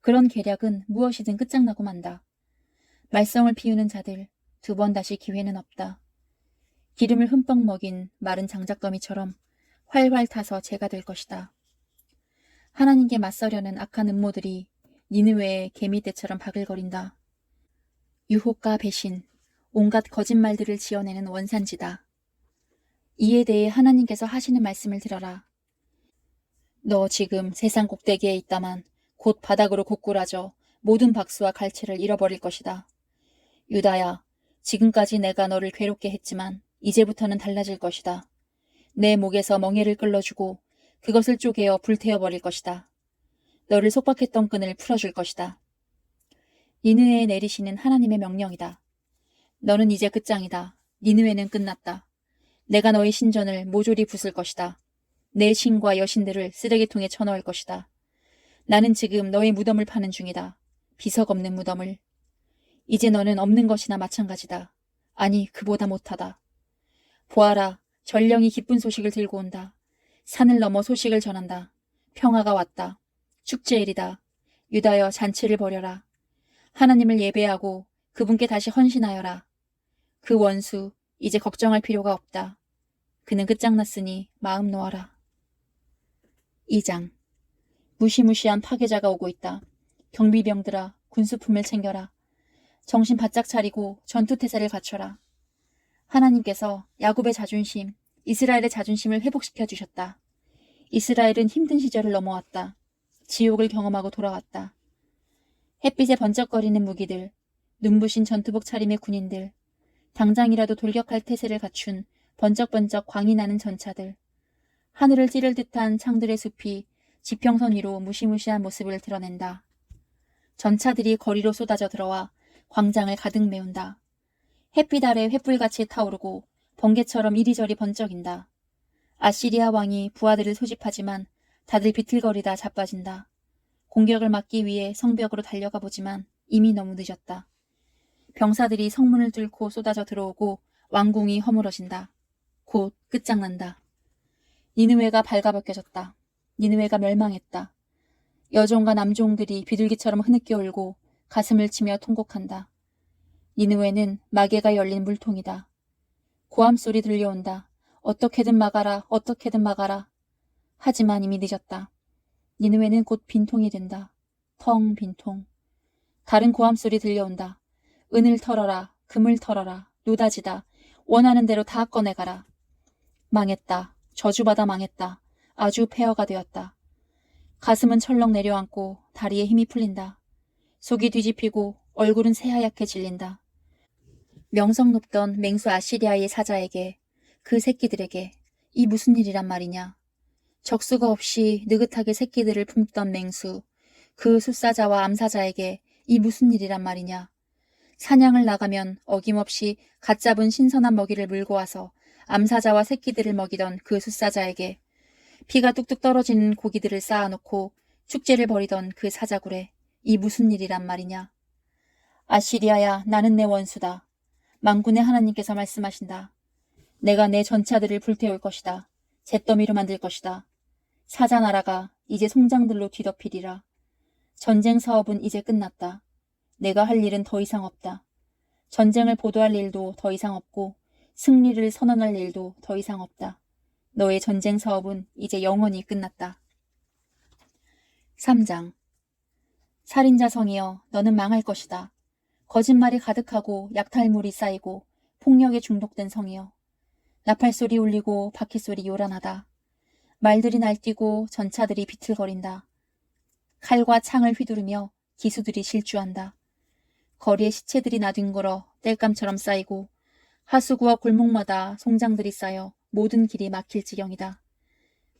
그런 계략은 무엇이든 끝장나고 만다. 말썽을 피우는 자들, 2번 다시 기회는 없다. 기름을 흠뻑 먹인 마른 장작더미처럼 활활 타서 재가 될 것이다. 하나님께 맞서려는 악한 음모들이 니느웨의 개미떼처럼 바글거린다. 유혹과 배신, 온갖 거짓말들을 지어내는 원산지다. 이에 대해 하나님께서 하시는 말씀을 들어라. 너 지금 세상 꼭대기에 있다만 곧 바닥으로 고꾸라져 모든 박수와 갈채를 잃어버릴 것이다. 유다야, 지금까지 내가 너를 괴롭게 했지만 이제부터는 달라질 것이다. 내 목에서 멍에를 끌어주고 그것을 쪼개어 불태워버릴 것이다. 너를 속박했던 끈을 풀어줄 것이다. 니느웨에 내리시는 하나님의 명령이다. 너는 이제 끝장이다. 니느웨는 끝났다. 내가 너의 신전을 모조리 부술 것이다. 내 신과 여신들을 쓰레기통에 쳐넣을 것이다. 나는 지금 너의 무덤을 파는 중이다. 비석 없는 무덤을. 이제 너는 없는 것이나 마찬가지다. 아니, 그보다 못하다. 보아라, 전령이 기쁜 소식을 들고 온다. 산을 넘어 소식을 전한다. 평화가 왔다. 축제일이다. 유다여, 잔치를 벌여라. 하나님을 예배하고 그분께 다시 헌신하여라. 그 원수, 이제 걱정할 필요가 없다. 그는 끝장났으니 마음 놓아라. 2장. 무시무시한 파괴자가 오고 있다. 경비병들아, 군수품을 챙겨라. 정신 바짝 차리고 전투태세를 갖춰라. 하나님께서 야곱의 자존심, 이스라엘의 자존심을 회복시켜 주셨다. 이스라엘은 힘든 시절을 넘어왔다. 지옥을 경험하고 돌아왔다. 햇빛에 번쩍거리는 무기들, 눈부신 전투복 차림의 군인들, 당장이라도 돌격할 태세를 갖춘 번쩍번쩍 광이 나는 전차들, 하늘을 찌를 듯한 창들의 숲이 지평선 위로 무시무시한 모습을 드러낸다. 전차들이 거리로 쏟아져 들어와 광장을 가득 메운다. 햇빛 아래 횃불같이 타오르고 번개처럼 이리저리 번쩍인다. 아시리아 왕이 부하들을 소집하지만 다들 비틀거리다 자빠진다. 공격을 막기 위해 성벽으로 달려가 보지만 이미 너무 늦었다. 병사들이 성문을 뚫고 쏟아져 들어오고 왕궁이 허물어진다. 곧 끝장난다. 니느웨가 발가벗겨졌다. 니느웨가 멸망했다. 여종과 남종들이 비둘기처럼 흐느껴 울고 가슴을 치며 통곡한다. 니느웨는 마개가 열린 물통이다. 고함 소리 들려온다. 어떻게든 막아라, 어떻게든 막아라. 하지만 이미 늦었다. 니느웨는 곧 빈통이 된다. 텅 빈통. 다른 고함 소리 들려온다. 은을 털어라, 금을 털어라, 노다지다. 원하는 대로 다 꺼내가라. 망했다. 저주받아 망했다. 아주 폐허가 되었다. 가슴은 철렁 내려앉고 다리에 힘이 풀린다. 속이 뒤집히고 얼굴은 새하얗게 질린다. 명성 높던 맹수 아시리아의 사자에게, 그 새끼들에게 이 무슨 일이란 말이냐. 적수가 없이 느긋하게 새끼들을 품던 맹수, 그 숫사자와 암사자에게 이 무슨 일이란 말이냐. 사냥을 나가면 어김없이 갓 잡은 신선한 먹이를 물고 와서 암사자와 새끼들을 먹이던 그 숫사자에게, 피가 뚝뚝 떨어지는 고기들을 쌓아놓고 축제를 벌이던 그 사자굴에 이 무슨 일이란 말이냐. 아시리아야, 나는 내 원수다. 만군의 하나님께서 말씀하신다. 내가 내 전차들을 불태울 것이다. 잿더미로 만들 것이다. 사자나라가 이제 송장들로 뒤덮이리라. 전쟁 사업은 이제 끝났다. 내가 할 일은 더 이상 없다. 전쟁을 보도할 일도 더 이상 없고 승리를 선언할 일도 더 이상 없다. 너의 전쟁 사업은 이제 영원히 끝났다. 3장. 살인자 성이여, 너는 망할 것이다. 거짓말이 가득하고 약탈물이 쌓이고 폭력에 중독된 성이여. 나팔소리 울리고 바퀴소리 요란하다. 말들이 날뛰고 전차들이 비틀거린다. 칼과 창을 휘두르며 기수들이 실주한다. 거리에 시체들이 나뒹굴어 땔감처럼 쌓이고 하수구와 골목마다 송장들이 쌓여 모든 길이 막힐 지경이다.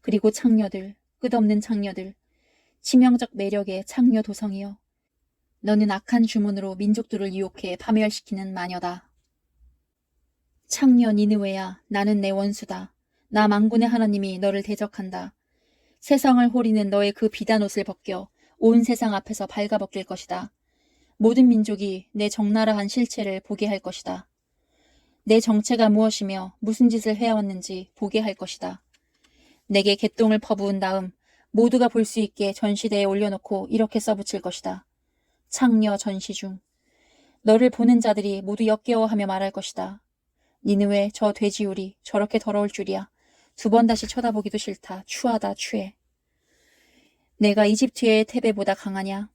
그리고 창녀들, 끝없는 창녀들, 치명적 매력의 창녀 도성이여. 너는 악한 주문으로 민족들을 유혹해 파멸시키는 마녀다. 창녀 니느웨야, 나는 내 원수다. 나 만군의 하나님이 너를 대적한다. 세상을 호리는 너의 그 비단 옷을 벗겨 온 세상 앞에서 발가벗길 것이다. 모든 민족이 내 적나라한 실체를 보게 할 것이다. 내 정체가 무엇이며 무슨 짓을 해왔는지 보게 할 것이다. 내게 개똥을 퍼부은 다음 모두가 볼 수 있게 전시대에 올려놓고 이렇게 써붙일 것이다. 창녀 전시중. 너를 보는 자들이 모두 역겨워하며 말할 것이다. 니느웨 저 돼지우리 저렇게 더러울 줄이야. 2번 다시 쳐다보기도 싫다. 추하다 추해. 내가 이집트의 테베보다 강하냐?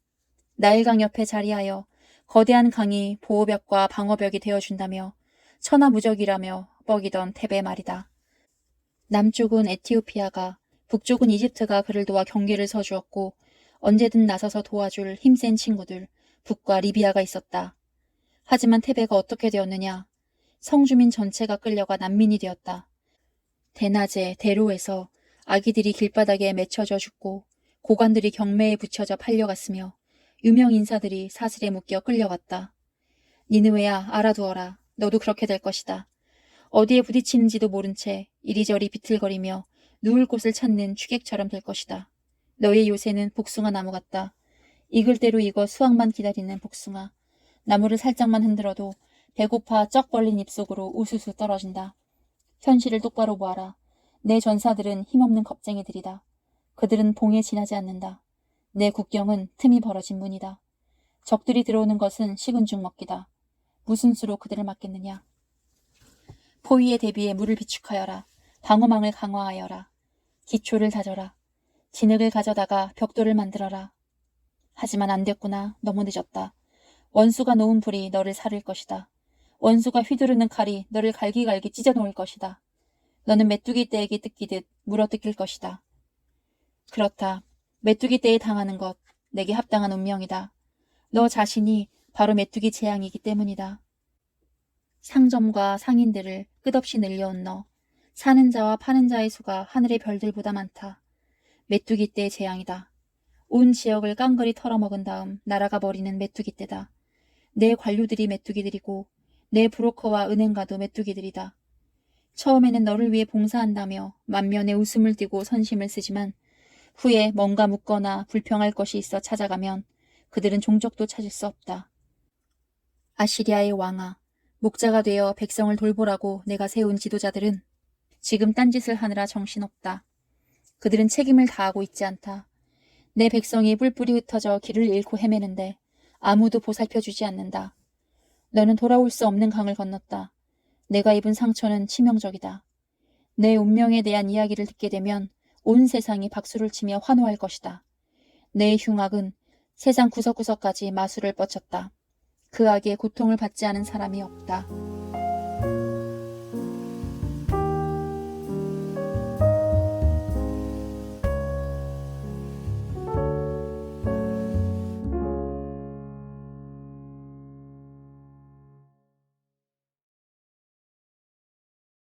나일강 옆에 자리하여 거대한 강이 보호벽과 방어벽이 되어준다며 천하무적이라며 뻐기던 테베 말이다. 남쪽은 에티오피아가 북쪽은 이집트가 그를 도와 경계를 서주었고 언제든 나서서 도와줄 힘센 친구들 북과 리비아가 있었다. 하지만 테베가 어떻게 되었느냐? 성주민 전체가 끌려가 난민이 되었다. 대낮에 대로에서 아기들이 길바닥에 맺혀져 죽고 고관들이 경매에 붙여져 팔려갔으며 유명 인사들이 사슬에 묶여 끌려갔다. 니느웨야 알아두어라. 너도 그렇게 될 것이다. 어디에 부딪히는지도 모른 채 이리저리 비틀거리며 누울 곳을 찾는 취객처럼 될 것이다. 너의 요새는 복숭아 나무 같다. 익을 대로 익어 수확만 기다리는 복숭아. 나무를 살짝만 흔들어도 배고파 쩍 벌린 입속으로 우수수 떨어진다. 현실을 똑바로 보아라. 내 전사들은 힘없는 겁쟁이들이다. 그들은 봉에 지나지 않는다. 내 국경은 틈이 벌어진 문이다. 적들이 들어오는 것은 식은 죽 먹기다. 무슨 수로 그들을 막겠느냐. 포위에 대비해 물을 비축하여라. 방어망을 강화하여라. 기초를 다져라. 진흙을 가져다가 벽돌을 만들어라. 하지만 안 됐구나. 너무 늦었다. 원수가 놓은 불이 너를 사를 것이다. 원수가 휘두르는 칼이 너를 갈기갈기 찢어놓을 것이다. 너는 메뚜기 떼에게 뜯기듯 물어뜯길 것이다. 그렇다. 메뚜기 떼에 당하는 것, 내게 합당한 운명이다. 너 자신이 바로 메뚜기 재앙이기 때문이다. 상점과 상인들을 끝없이 늘려온 너. 사는 자와 파는 자의 수가 하늘의 별들보다 많다. 메뚜기 떼의 재앙이다. 온 지역을 깡그리 털어먹은 다음 날아가 버리는 메뚜기 떼다. 내 관료들이 메뚜기들이고 내 브로커와 은행가도 메뚜기들이다. 처음에는 너를 위해 봉사한다며 만면에 웃음을 띠고 선심을 쓰지만 후에 뭔가 묻거나 불평할 것이 있어 찾아가면 그들은 종적도 찾을 수 없다. 아시리아의 왕아, 목자가 되어 백성을 돌보라고 내가 세운 지도자들은 지금 딴짓을 하느라 정신없다. 그들은 책임을 다하고 있지 않다. 내 백성이 뿔뿔이 흩어져 길을 잃고 헤매는데 아무도 보살펴주지 않는다. 너는 돌아올 수 없는 강을 건넜다. 내가 입은 상처는 치명적이다. 내 운명에 대한 이야기를 듣게 되면 온 세상이 박수를 치며 환호할 것이다. 내 흉악은 세상 구석구석까지 마술을 뻗쳤다. 그 악에 고통을 받지 않은 사람이 없다.